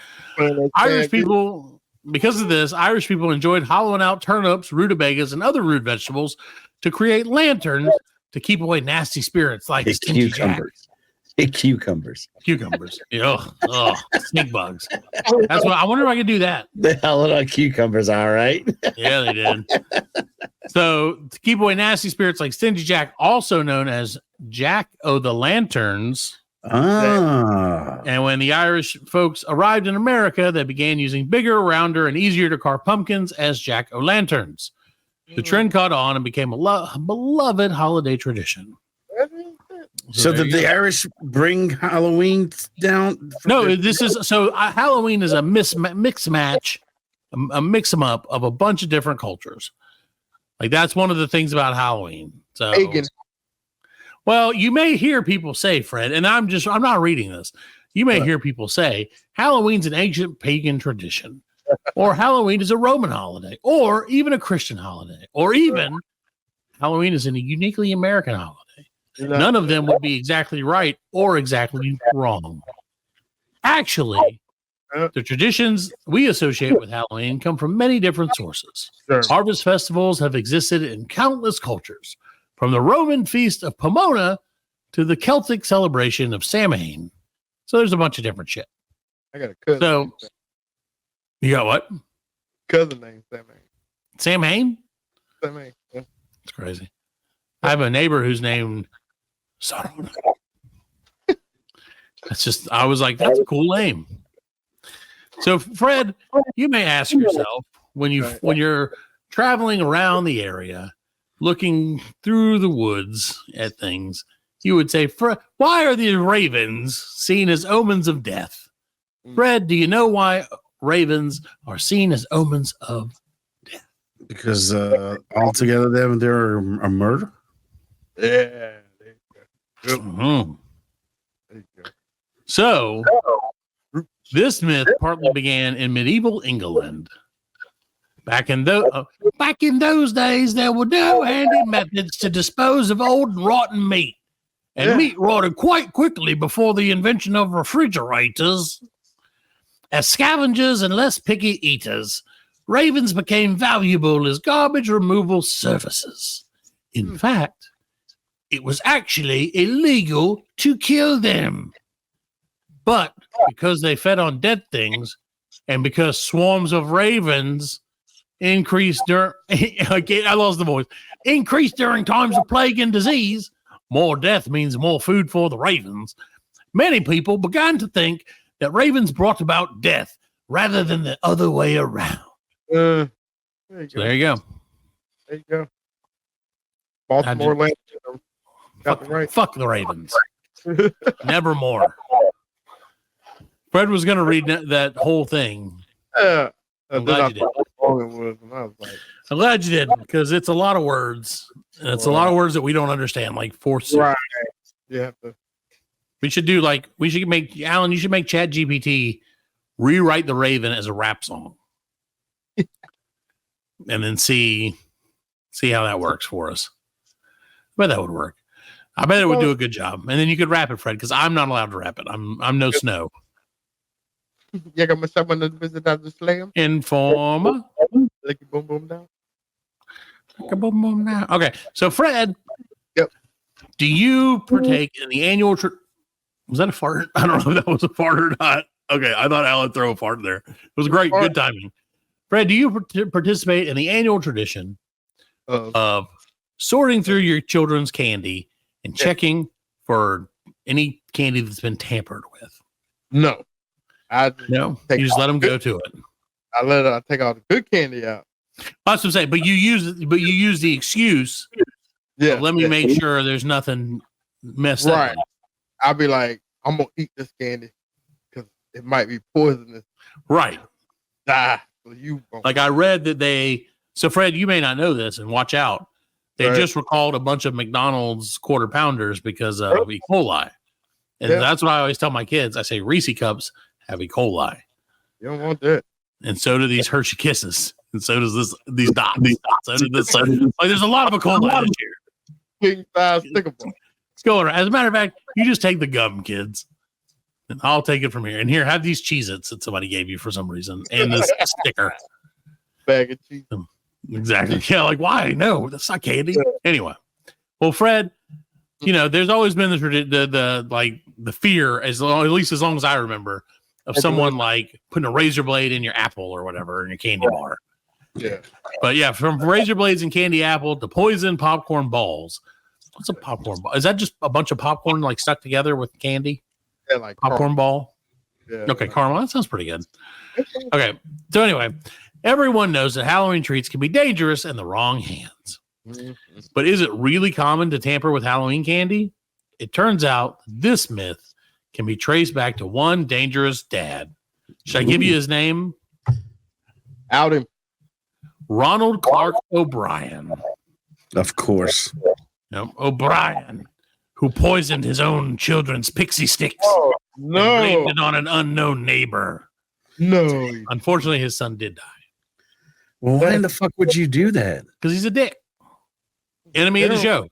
Irish people, because of this, Irish people enjoyed hollowing out turnips, rutabagas, and other root vegetables to create lanterns to keep away nasty spirits like stingy cucumbers. Cucumbers. Snake bugs. That's what I wonder if I could do that. The hell out cucumbers, all right. Yeah, they did. So to keep away nasty spirits like Stingy Jack, also known as Jack o' the Lanterns. And when the Irish folks arrived in America, they began using bigger, rounder, and easier to carve pumpkins as Jack o' Lanterns. The trend caught on and became a beloved holiday tradition. So did the Irish bring Halloween down? No, this is Halloween is a mix match, a mix 'em up of a bunch of different cultures. Like that's one of the things about Halloween. So, well, you may hear people say, Fred, and I'm not reading this. You may hear people say Halloween's an ancient pagan tradition, or Halloween is a Roman holiday, or even a Christian holiday, or even Halloween is a uniquely American holiday. None of them would be exactly right or exactly wrong. Actually, the traditions we associate with Halloween come from many different sources. Harvest festivals have existed in countless cultures, from the Roman feast of Pomona to the Celtic celebration of Samhain. So there's a bunch of different shit. I got a cousin. So you got what? Cousin named Samhain. Samhain? Samhain. Yeah. It's crazy. I have a neighbor who's named Sarona. I was like, that's a cool name. So, Fred, you may ask yourself when you're traveling around the area, looking through the woods at things, you would say, why are these ravens seen as omens of death? Fred, do you know why ravens are seen as omens of death? Because altogether they're a murder? Yeah. So, this myth partly began in medieval England. Back in those days, there were no handy methods to dispose of old and rotten meat, and meat rotted quite quickly before the invention of refrigerators. As scavengers and less picky eaters, ravens became valuable as garbage removal services. In fact, it was actually illegal to kill them. But because they fed on dead things, and because swarms of ravens increased during times of plague and disease, more death means more food for the ravens. Many people began to think that ravens brought about death rather than the other way around. There you go. There you go. Baltimore land. Fuck the ravens. Nevermore. Fred was going to read that whole thing. I'm glad you did. I'm glad you did, because it's a lot of words. And it's a lot of words that we don't understand, like force. Right. Yeah. We should make Alan, you should make ChatGPT rewrite the Raven as a rap song. And then see how that works for us. I bet that would work. I bet it would do a good job. And then you could rap it, Fred, because I'm not allowed to rap it. I'm no Snow. Informer. Like boom boom down. Boom boom down. Okay, so Fred, do you partake in the annual? Was that a fart? I don't know if that was a fart or not. Okay, I thought Alan throw a fart there. It was great, good timing. Fred, do you participate in the annual tradition of sorting through your children's candy and checking for any candy that's been tampered with? No. You just let them go to it. I take all the good candy out. That's what I'm saying. But you use the excuse. Yeah. Let me make sure there's nothing messed up. Right. I'll be like, I'm gonna eat this candy because it might be poisonous. Right. So you won't. Like I read that they So, Fred, you may not know this, and watch out. They just recalled a bunch of McDonald's quarter pounders because of E. coli. And that's what I always tell my kids. I say Reese cups have E. coli. You don't want that. And so do these Hershey Kisses. And so does these dots. So do this. Like, there's a lot of E. coli this year. King size stickable. Let's go around. As a matter of fact, you just take the gum, kids. And I'll take it from here. And here, have these Cheez-Its that somebody gave you for some reason. And this sticker. Bag of cheese. Exactly. Yeah, like, why? No, that's not candy. Anyway. Well, Fred, there's always been the fear, at least as long as I remember, of someone like putting a razor blade in your apple or whatever in your candy bar. Yeah. But yeah, from razor blades and candy apple to poison popcorn balls. What's a popcorn ball? Is that just a bunch of popcorn like stuck together with candy? Yeah, like popcorn ball. Yeah. Okay, caramel. That sounds pretty good. Okay. So anyway, everyone knows that Halloween treats can be dangerous in the wrong hands. But is it really common to tamper with Halloween candy? It turns out this myth can be traced back to one dangerous dad. Should I give you his name? Out him. Ronald Clark O'Brien. Of course. O'Brien, who poisoned his own children's pixie sticks. Oh, no. And blamed it on an unknown neighbor. No. Unfortunately, his son did die. Well, why in the fuck would you do that? Because he's a dick. Enemy of the show.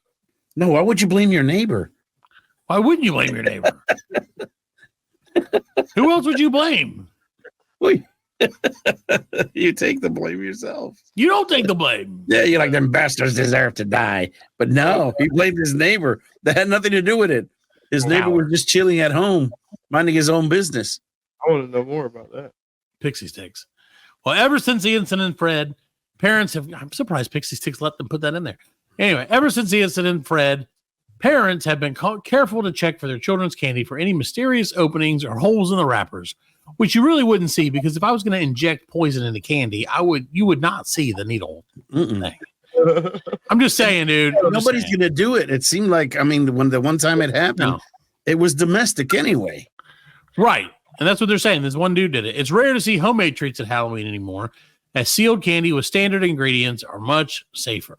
No, why would you blame your neighbor? Why wouldn't you blame your neighbor? Who else would you blame? You take the blame yourself. You don't take the blame. Yeah, you're like, them bastards deserve to die. But no, he blamed his neighbor. That had nothing to do with it. His neighbor was just chilling at home, minding his own business. I want to know more about that. Pixie sticks. Well, ever since the incident, Fred, parents have... I'm surprised Pixie Sticks let them put that in there. Anyway, ever since the incident, Fred, parents have been careful to check for their children's candy for any mysterious openings or holes in the wrappers, which you really wouldn't see, because if I was going to inject poison into candy, you would not see the needle thing. I'm just saying, dude. Nobody's going to do it. It seemed like, when the one time it happened, it was domestic anyway. Right. And that's what they're saying. This one dude did it. It's rare to see homemade treats at Halloween anymore, as sealed candy with standard ingredients are much safer.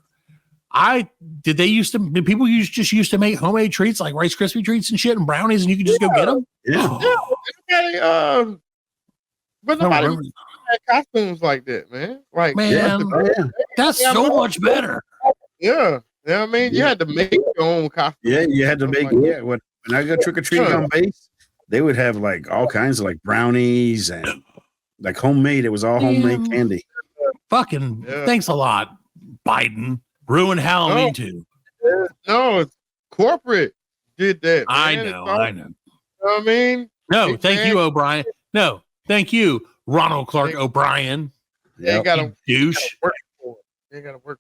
Did people just used to make homemade treats like Rice Krispie treats and shit and brownies, and you could just go get them? But nobody had costumes like that, man. Like, that's so much better. Yeah. I mean, you had to make your own costume. Yeah, you had to make when I go trick or treating on base, they would have like all kinds of like brownies and like homemade. It was all homemade candy. Fucking thanks a lot, Biden. Ruined Halloween too. No, it's corporate did that. I know. You know what I mean? No, thank you, O'Brien. No, thank you, Ronald Clark O'Brien. Yeah, you gotta douche. You gotta work.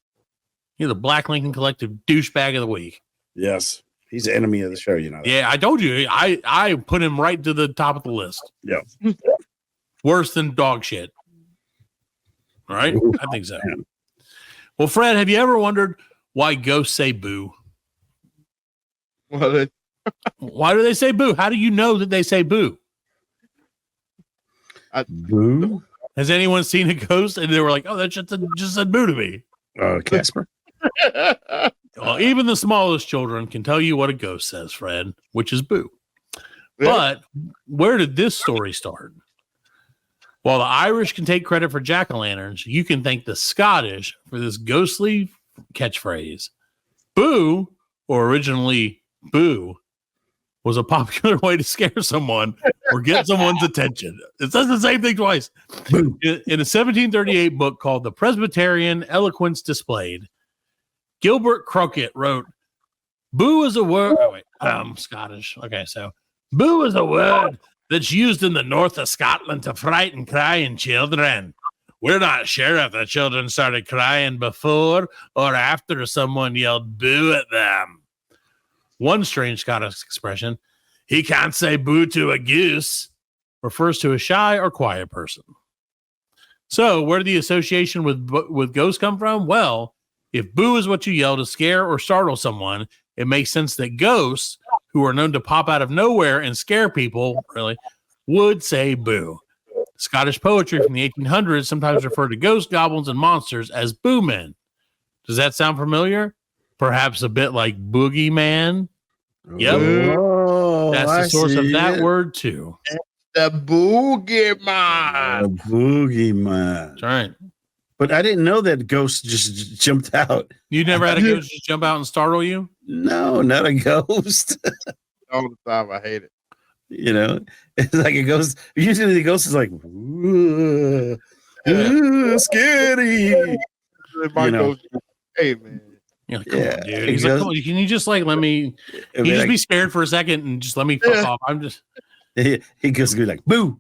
You're the Black Lincoln Collective douchebag of the week. Yes, he's the enemy of the show. You know that. Yeah, I told you. I put him right to the top of the list. Yeah, worse than dog shit. Right? I think so. Man. Well, Fred, have you ever wondered why ghosts say boo? Why do they say boo? How do you know that they say boo? Boo? Has anyone seen a ghost and they were like, oh, that just said boo to me? Casper. Well, even the smallest children can tell you what a ghost says, Fred, which is boo. But where did this story start? While the Irish can take credit for jack-o'-lanterns, you can thank the Scottish for this ghostly catchphrase. Boo, or originally boo, was a popular way to scare someone or get someone's attention. It says the same thing twice. In a 1738 book called The Presbyterian Eloquence Displayed, Gilbert Crockett wrote, boo is a word... Oh, wait, I'm Scottish. Okay, so boo is a word that's used in the north of Scotland to frighten crying children. We're not sure if the children started crying before or after someone yelled boo at them. One strange Scottish expression, he can't say boo to a goose, refers to a shy or quiet person. So where did the association with ghosts come from? Well, if boo is what you yell to scare or startle someone, it makes sense that ghosts, who are known to pop out of nowhere and scare people, really, would say boo. Scottish poetry from the 1800s sometimes referred to ghosts, goblins, and monsters as boomen. Does that sound familiar? Perhaps a bit like boogeyman? Yep. Oh, that's the source of that word, too. The boogeyman. The boogeyman. That's right. But I didn't know that ghosts just jumped out. You never had a ghost just jump out and startle you? No, not a ghost. All the time. I hate it. You know, it's like a ghost. Usually the ghost is like, ooh, scary. My ghost, hey, man. Come on, dude. He's like, come on, can you just like let me? Can you just be scared for a second and just let me fuck off? I'm just. He goes to be like, boo.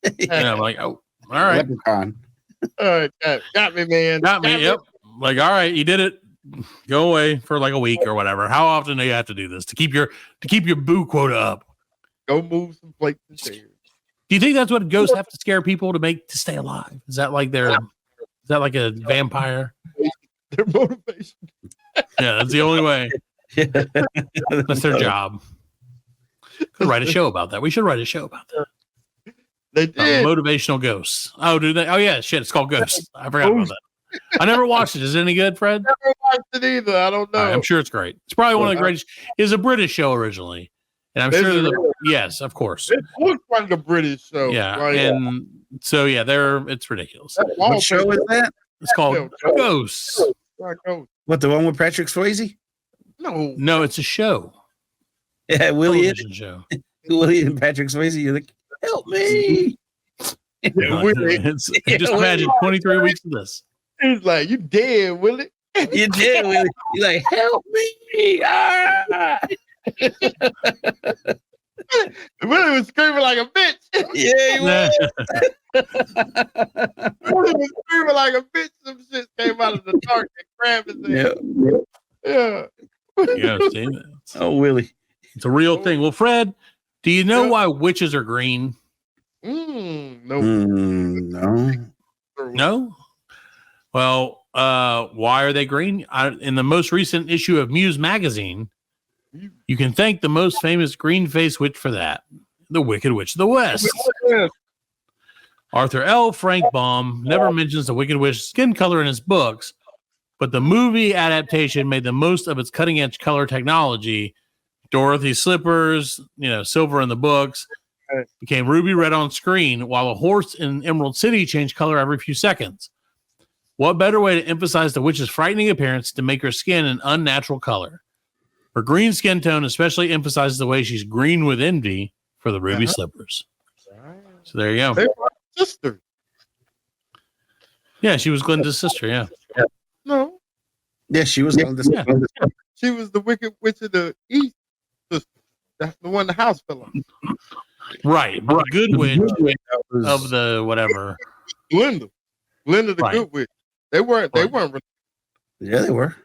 And I'm like, oh, all right. Leprechaun. All right, got me, man. Got me. Yep. Like, all right, you did it. Go away for like a week or whatever. How often do you have to do this to keep your boo quota up? Go move some plates and chairs. Do you think that's what ghosts have to scare people to stay alive? Is that like a vampire? Their motivation. Yeah, that's the only way. That's their job. Could write a show about that. We should write a show about that. They did. Motivational ghosts. Oh, do they? Oh, yeah. Shit. It's called Ghosts. I forgot about that. I never watched it. Is it any good, Fred? Never watched it either. I don't know. I'm sure it's great. It's probably one of the greatest. It's a British show originally. And I'm sure yes, of course. It looks like a British show. Yeah. Right? And so, yeah, it's ridiculous. What show is that? It's called Ghosts. What, the one with Patrick Swayze? No, it's a show. Yeah, Willie show. Willie and Patrick Swayze. You're like, help me. Just imagine 23 weeks of this. He's like, you dead, Willie? You dead, Willie? You're like, help me. Ah. Willie was screaming like a bitch. Yeah, he was. Willie was screaming like a bitch. Some shit came out of the dark and grabbed his head. Yeah. Yeah, see that? Oh, Willie. It's a real thing. Well, Fred, do you know why witches are green? No. No. No? Well, why are they green? In the most recent issue of Muse magazine, you can thank the most famous green-faced witch for that, the Wicked Witch of the West. Arthur L. Frank Baum never mentions the Wicked Witch skin color in his books, but the movie adaptation made the most of its cutting-edge color technology. Dorothy's slippers, silver in the books, became ruby red on screen, while a horse in Emerald City changed color every few seconds. What better way to emphasize the witch's frightening appearance to make her skin an unnatural color? Her green skin tone especially emphasizes the way she's green with envy for the ruby slippers. So there you go. They were sisters. Yeah, she was Glinda's sister. Yeah. No. Yeah, she was Glinda's sister. She was the Wicked Witch of the East sister. That's the one the house fell on. Right. But the good witch of the whatever. Glinda the good witch. They weren't. Yeah, they were.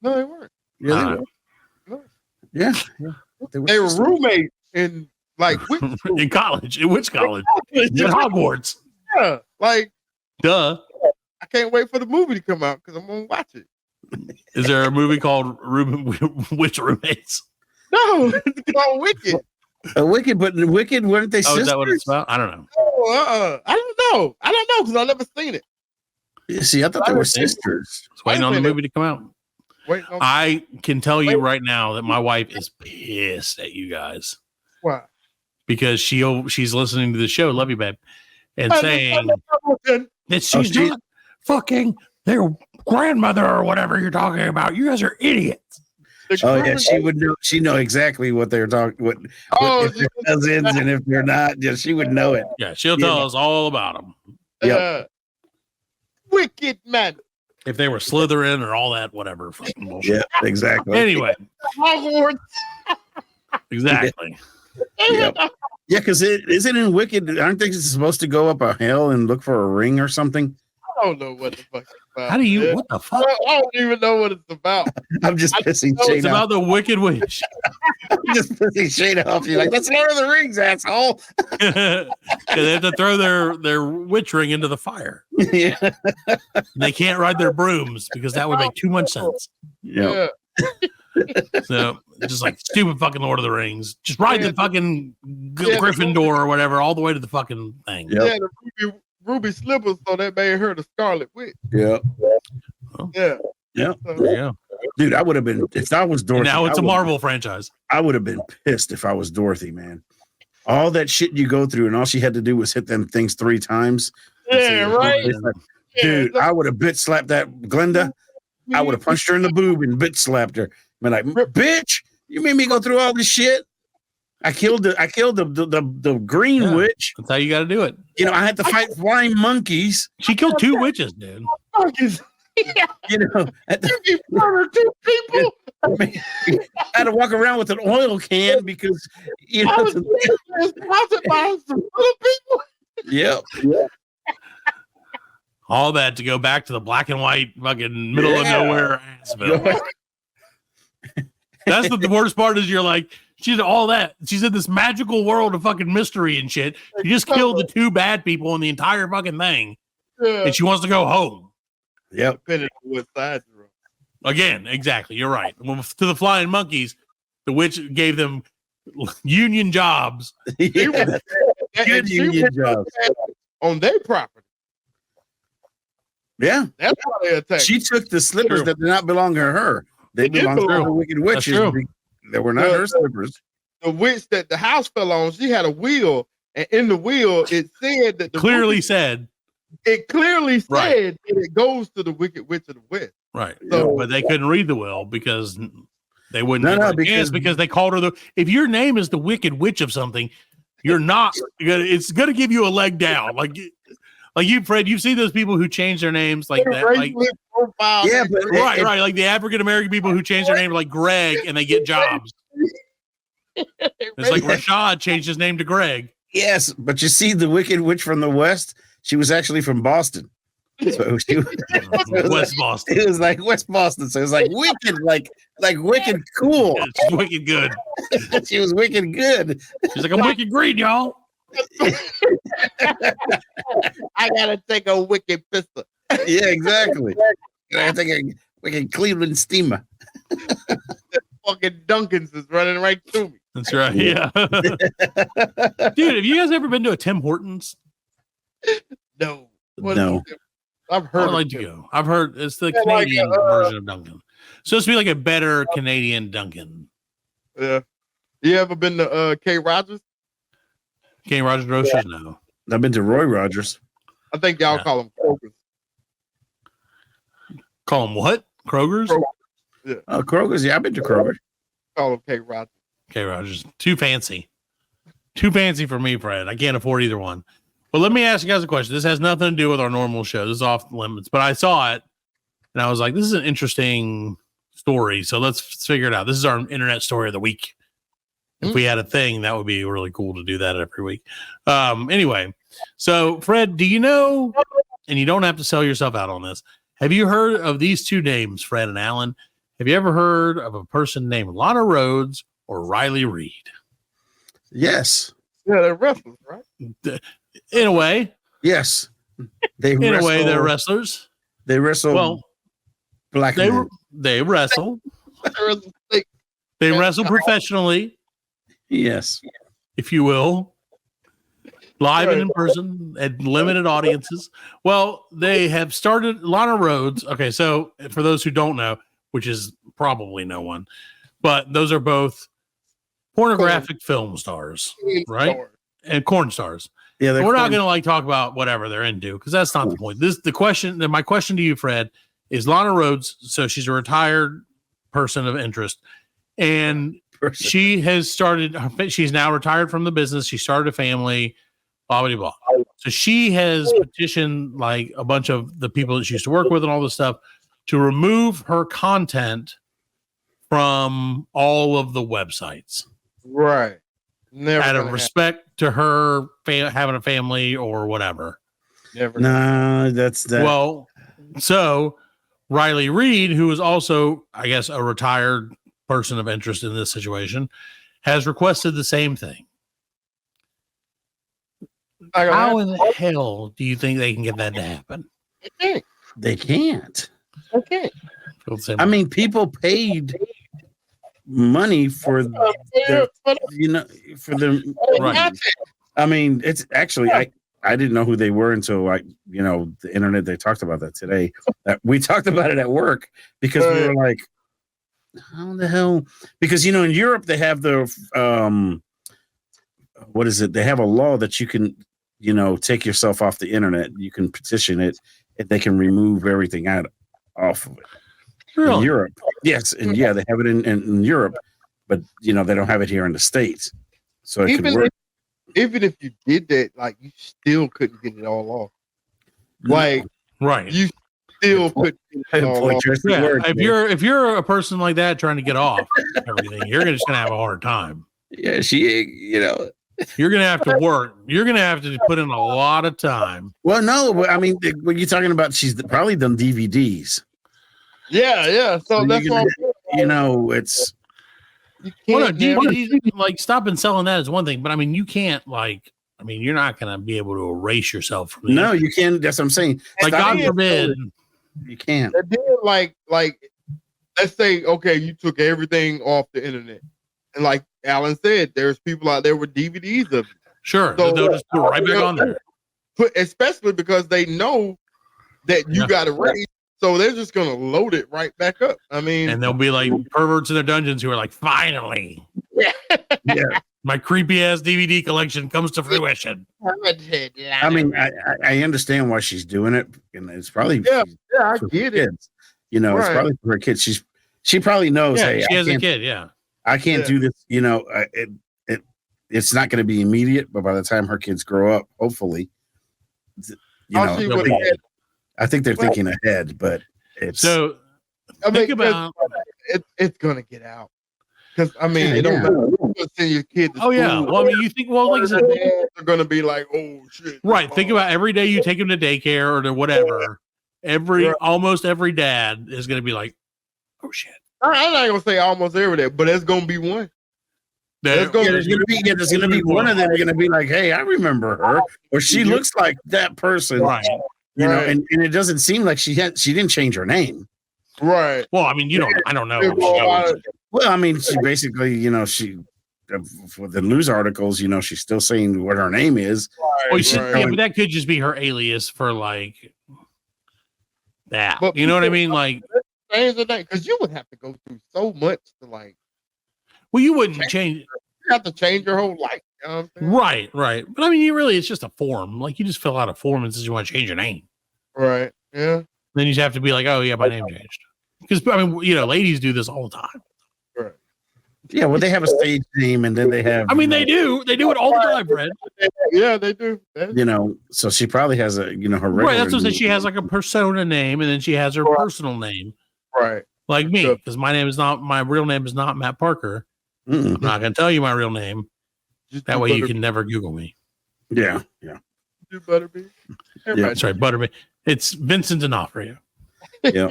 No, they weren't. Yeah, they were. No. Yeah. They were roommates in in college. In which college? In Hogwarts. Yeah. Duh. I can't wait for the movie to come out because I'm gonna watch it. Is there a movie called Witch Roommates? No, it's called Wicked. Wicked, but in Wicked, weren't they sisters? Is that what it's about? I don't know. Oh, I don't know because I've never seen it. Yeah, see, I thought they were sisters. Just waiting on the movie to come out. I can tell you right now that my wife is pissed at you guys. Why? Because she's listening to the show, love you, babe, and saying that she's not fucking their grandmother or whatever you're talking about. You guys are idiots. Oh yeah, she would know. She know exactly what they're talking. What if they're cousins and if they're not, she would know it. Yeah, she'll tell us all about them. Yep. Wicked man. If they were Slytherin or all that, whatever fucking bullshit. Yeah, exactly. Anyway, Hogwarts. Exactly. Yep. Yeah, because isn't in Wicked, aren't they supposed to go up a hill and look for a ring or something? I don't know what the fuck it's about. How do you? What the fuck? I don't even know what it's about. I'm just pissing It's Shane about off. the Wicked Witch. I'm just pissing Shane off. You're like, let's Lord of the Rings, asshole. Yeah, they have to throw their witch ring into the fire. Yeah. They can't ride their brooms because that would make too much sense. Yeah. So just like stupid fucking Lord of the Rings. Just ride the fucking Gryffindor or whatever all the way to the fucking thing. Yeah, the ruby slippers, so that made her the Scarlet Witch. Yeah. Yeah. Yeah. Yeah. Dude, I would have been if I was Dorothy. And now it's a Marvel franchise. I would have been pissed if I was Dorothy, man. All that shit you go through, and all she had to do was hit them things 3 times. Yeah, right. Like, dude, I would have bitch slapped that Glenda. I would have punched her in the boob and bitch slapped her. Been like, bitch, you made me go through all this shit. I killed the green witch. That's how you got to do it. You know, I had to fight flying monkeys. She killed 2 witches, dude. Monkeys. You know, you murdered 2 people. I had to walk around with an oil can because you know. I was sponsored by some little people. Yep. All that to go back to the black and white fucking middle of nowhere Assville. That's the worst part is you're like, she's all that. She's in this magical world of fucking mystery and shit. You just killed the 2 bad people in the entire fucking thing. Yeah. And she wants to go home. Yep. Depending on what side you're on. Again, exactly. You're right. Well, to the flying monkeys, the witch gave them union jobs. Yeah. Good union jobs on their property. Yeah. That's why they attacked. She took the slippers that did not belong to her. They belong to the wicked witches. They were not her slippers. The witch that the house fell on, she had a wheel, and in the wheel it said that it clearly said that it goes to the wicked witch of the west. Right. So, but they couldn't read the will because they wouldn't give her a chance because they called her if your name is the wicked witch of something, you're not it's gonna give you a leg down. Like you, Fred, you've seen those people who change their names like that. Like, profile. But right. Like the African American people who change their name like Greg and they get jobs. It's like Rashad changed his name to Greg. Yes, but you see, the wicked witch from the west, she was actually from Boston. So she was West Boston. It was like West Boston. So it was like wicked, like wicked cool. Yeah, she's wicked good. She was wicked good. She's like, I'm wicked green, y'all. I gotta take a wicked pistol. Yeah, exactly. I gotta take a wicked Cleveland steamer. Fucking Duncan's is running right through me. That's right. Yeah. Dude, have you guys ever been to a Tim Hortons? No. No. I've heard. I'd like to go. I've heard it's the Canadian version of Dunkin'. So it's be like a better Canadian Dunkin'. Yeah. You ever been to K. Rogers? K. Rogers Roasters? No. I've been to Roy Rogers. I think y'all call them Kroger's. Call them what? Kroger's? Yeah. Kroger's. Yeah, I've been to Kroger. Call them K. Rogers. K. Rogers. Too fancy. Too fancy for me, Fred. I can't afford either one. But let me ask you guys a question. This has nothing to do with our normal show. This is off limits. But I saw it, and I was like, this is an interesting story. So let's figure it out. This is our internet story of the week. If we had a thing, that would be really cool to do that every week. Anyway, so Fred, do you know, and you don't have to sell yourself out on this, have you heard of these 2 names, Fred and Alan? Have you ever heard of a person named Lana Rhodes or Riley Reid? Yes. Yeah, they're wrestlers, right? In a way. Yes. In a way, they're wrestlers. They wrestle. Well, black men. They wrestle. They wrestle professionally. Yes. If you will. Live and in person at limited audiences. Well, they have started Lana Rhodes. Okay, so for those who don't know, which is probably no one, but those are both pornographic film stars, right? And corn stars. Yeah, we're not going to like talk about whatever they're into because that's not the point. My question to you, Fred, is Lana Rhodes. So she's a retired person of interest, and she has started. She's now retired from the business. She started a family. Blah blah blah. So she has petitioned like a bunch of the people that she used to work with and all this stuff to remove her content from all of the websites. Right. Out of respect to her having a family or whatever. No, that's that. Well, so Riley Reid, who is also, I guess, a retired person of interest in this situation, has requested the same thing. How in the hell do you think they can get that to happen? They can't. Okay. I mean, people paid money for the, for the Right. I mean, it's actually I didn't know who they were until the internet. They talked about that today. We talked about it at work because we were like, how the hell? Because in Europe they have the what is it? They have a law that you can take yourself off the internet. You can petition it, and they can remove everything off of it. Really? In Europe, yes, and yeah, they have it in Europe, but they don't have it here in the States. So it could work. Even if you did that, like you still couldn't get it all off. Like, right? You still couldn't get it all off. Yeah, if you're a person like that trying to get off everything, you're just gonna have a hard time. Yeah, you're gonna have to work. You're gonna have to put in a lot of time. Well, no, I mean, when you're talking about, she's probably done DVDs. Yeah. So that's all. It's. Well, no, DVDs, like stop and selling that is one thing, but I mean, you can't you're not gonna be able to erase yourself from. No, you can. That's what I'm saying. Like God forbid, you can't. They did like let's say you took everything off the internet, and like Alan said, there's people out there with DVDs of it. Sure, so they'll just put it right back on there. Especially because they know that you got erased. So they're just gonna load it right back up. I mean, and they'll be like perverts in their dungeons who are like, finally, my creepy ass DVD collection comes to fruition. I mean, I understand why she's doing it, and it's probably I get it. Kids. It's probably for her kids. She probably knows. Yeah, hey, she has a kid. Yeah, I can't do this. It's not going to be immediate, but by the time her kids grow up, hopefully, I think they're thinking ahead, but it's so. Think about it's gonna get out because I mean, don't send your kid. Oh yeah, well I mean, you think like I said, they're gonna be like, oh shit. Right. Think about every day you take him to daycare or to whatever. Almost every dad is gonna be like, oh shit. I'm not gonna say almost every day, but there's gonna be one. There's gonna be one of them. They're gonna be like, hey, I remember her, or she looks like that person. Right. And it doesn't seem like she didn't change her name. Right. Well, I mean, I don't know. Well, I mean, she basically, she for the news articles, she's still saying what her name is. Yeah, but that could just be her alias for like that. But you know what I mean? Like, because you would have to go through so much to like. Well, you wouldn't change. You have to change your whole life. You know what I'm saying? Right. But I mean, it's just a form. Like you just fill out a form and says you want to change your name. Right. Yeah. Then you have to be like, oh yeah, my name changed. Because I mean, ladies do this all the time. Right. Yeah. Well, they have a stage name, and then they have. I mean, they do. They do it all the time, Fred. Yeah, they do. So she probably has her regular. Right. That's what I'm saying. She has like a persona name, and then she has her personal name. Right. Like me, because my real name is not Matt Parker. I'm not going to tell you my real name. That way you can never Google me. Yeah. Do Butterbean? Yeah, sorry, Butterbean. It's Vincent D'Onofrio. Yeah.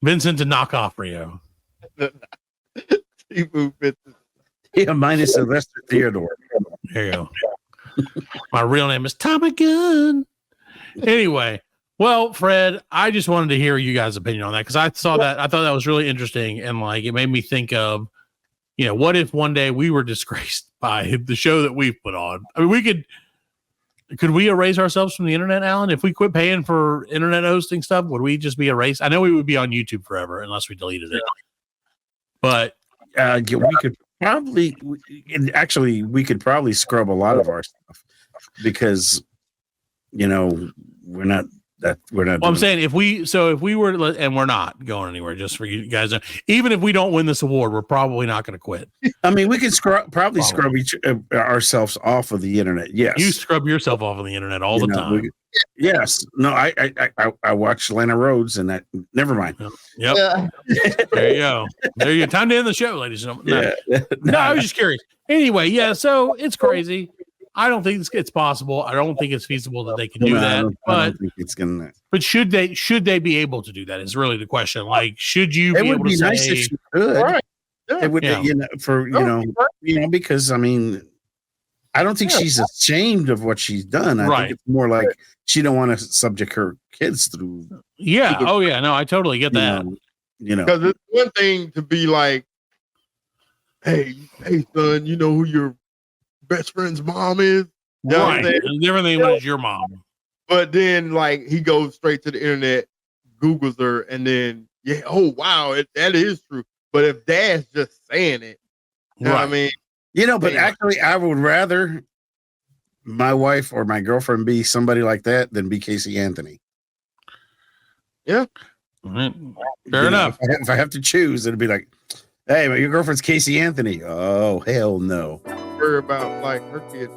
Vincent D'Onofrio. Yeah, mine is Sylvester Theodore. There you go. My real name is Tommy Gunn. Anyway, well, Fred, I just wanted to hear you guys' opinion on that because I thought that was really interesting, and like it made me think of, what if one day we were disgraced by the show that we've put on? I mean, could we erase ourselves from the internet, Alan? If we quit paying for internet hosting stuff, would we just be erased? I know we would be on YouTube forever unless we deleted it. But we could probably, we could probably scrub a lot of our stuff because, we're not. Well, I'm saying if we were, and we're not going anywhere, just for you guys, even if we don't win this award, we're probably not going to quit. I mean, we can scrub ourselves off of the internet. Yes, you scrub yourself off of the internet all the time. Yes, no, I watch Lana Rhodes, and that. Never mind. Yep. Yeah. There you go. There you go. Time to end the show, ladies and gentlemen. No, I was just curious. Anyway, yeah. So it's crazy. I don't think it's possible. I don't think it's feasible that they can do that. I don't think it's gonna. But should they be able to do that? Is really the question. Like, should you? It would be nice if you could. Right. Yeah. It would, because I mean, I don't think she's ashamed of what she's done. I think it's more like she don't want to subject her kids through. Yeah. Oh yeah. No, I totally get that. Because it's one thing to be like, hey, son, you know who your best friend's mom is? You know right. Everything was your mom. But then, like, he goes straight to the internet, Googles her, and then, oh, wow, that is true. But if Dad's just saying it, you know what I mean? But actually, I would rather my wife or my girlfriend be somebody like that than be Casey Anthony. Yeah. Fair enough. If I have to choose, it'd be like, hey, your girlfriend's Casey Anthony. Oh, hell no. Worry about, like, her kid.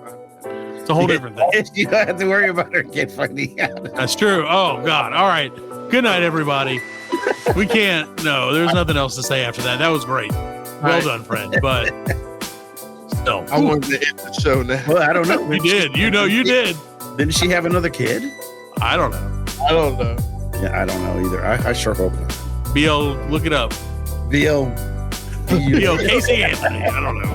It's a whole different thing. You don't have to worry about her kid finding out. That's true. Oh, God. All right. Good night, everybody. We can't. No, there's nothing else to say after that. That was great. Well done, friend. But still. I wanted to end the show now. Well, I don't know. You did. You did. Didn't she have another kid? I don't know. Yeah, I don't know either. I sure hope not. BL, look it up. BL Casey Anthony. I don't know.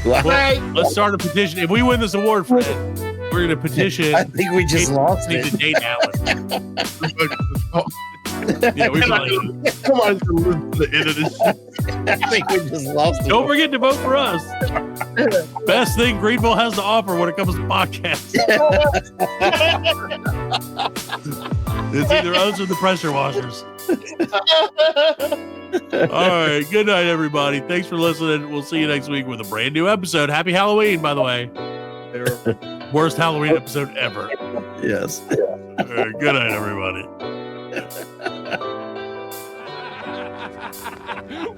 Well, let's start a petition. If we win this award, Fred, we're going to petition. I think we just lost it. To date Alan. Yeah, we probably. Come on, listen to the end of this shit. I think we just lost it. Don't forget to vote for us. Best thing Greenville has to offer when it comes to podcasts. It's either us or the pressure washers. All right. Good night, everybody. Thanks for listening. We'll see you next week with a brand new episode. Happy Halloween, by the way. Worst Halloween episode ever. Yes. All right, good night, everybody.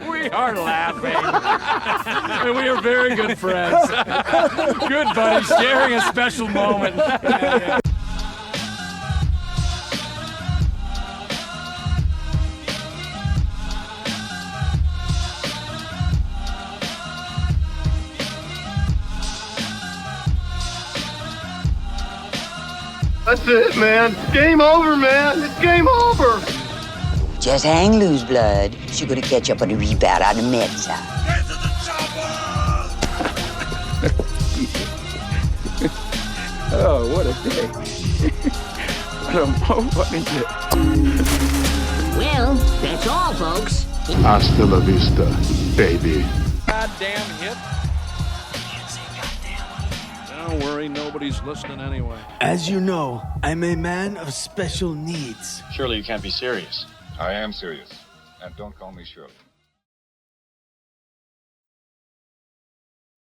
We are laughing. And we are very good friends. Good buddies, sharing a special moment. That's it, man. Game over, man. It's game over. Just hang loose, blood. She's gonna catch up on the rebound on the med side. Oh, what a day. What a day. Well, that's all, folks. Hasta la vista, baby. Goddamn hip. Don't worry, nobody's listening anyway. As you know, I'm a man of special needs. Surely you can't be serious. I am serious. And don't call me Shirley.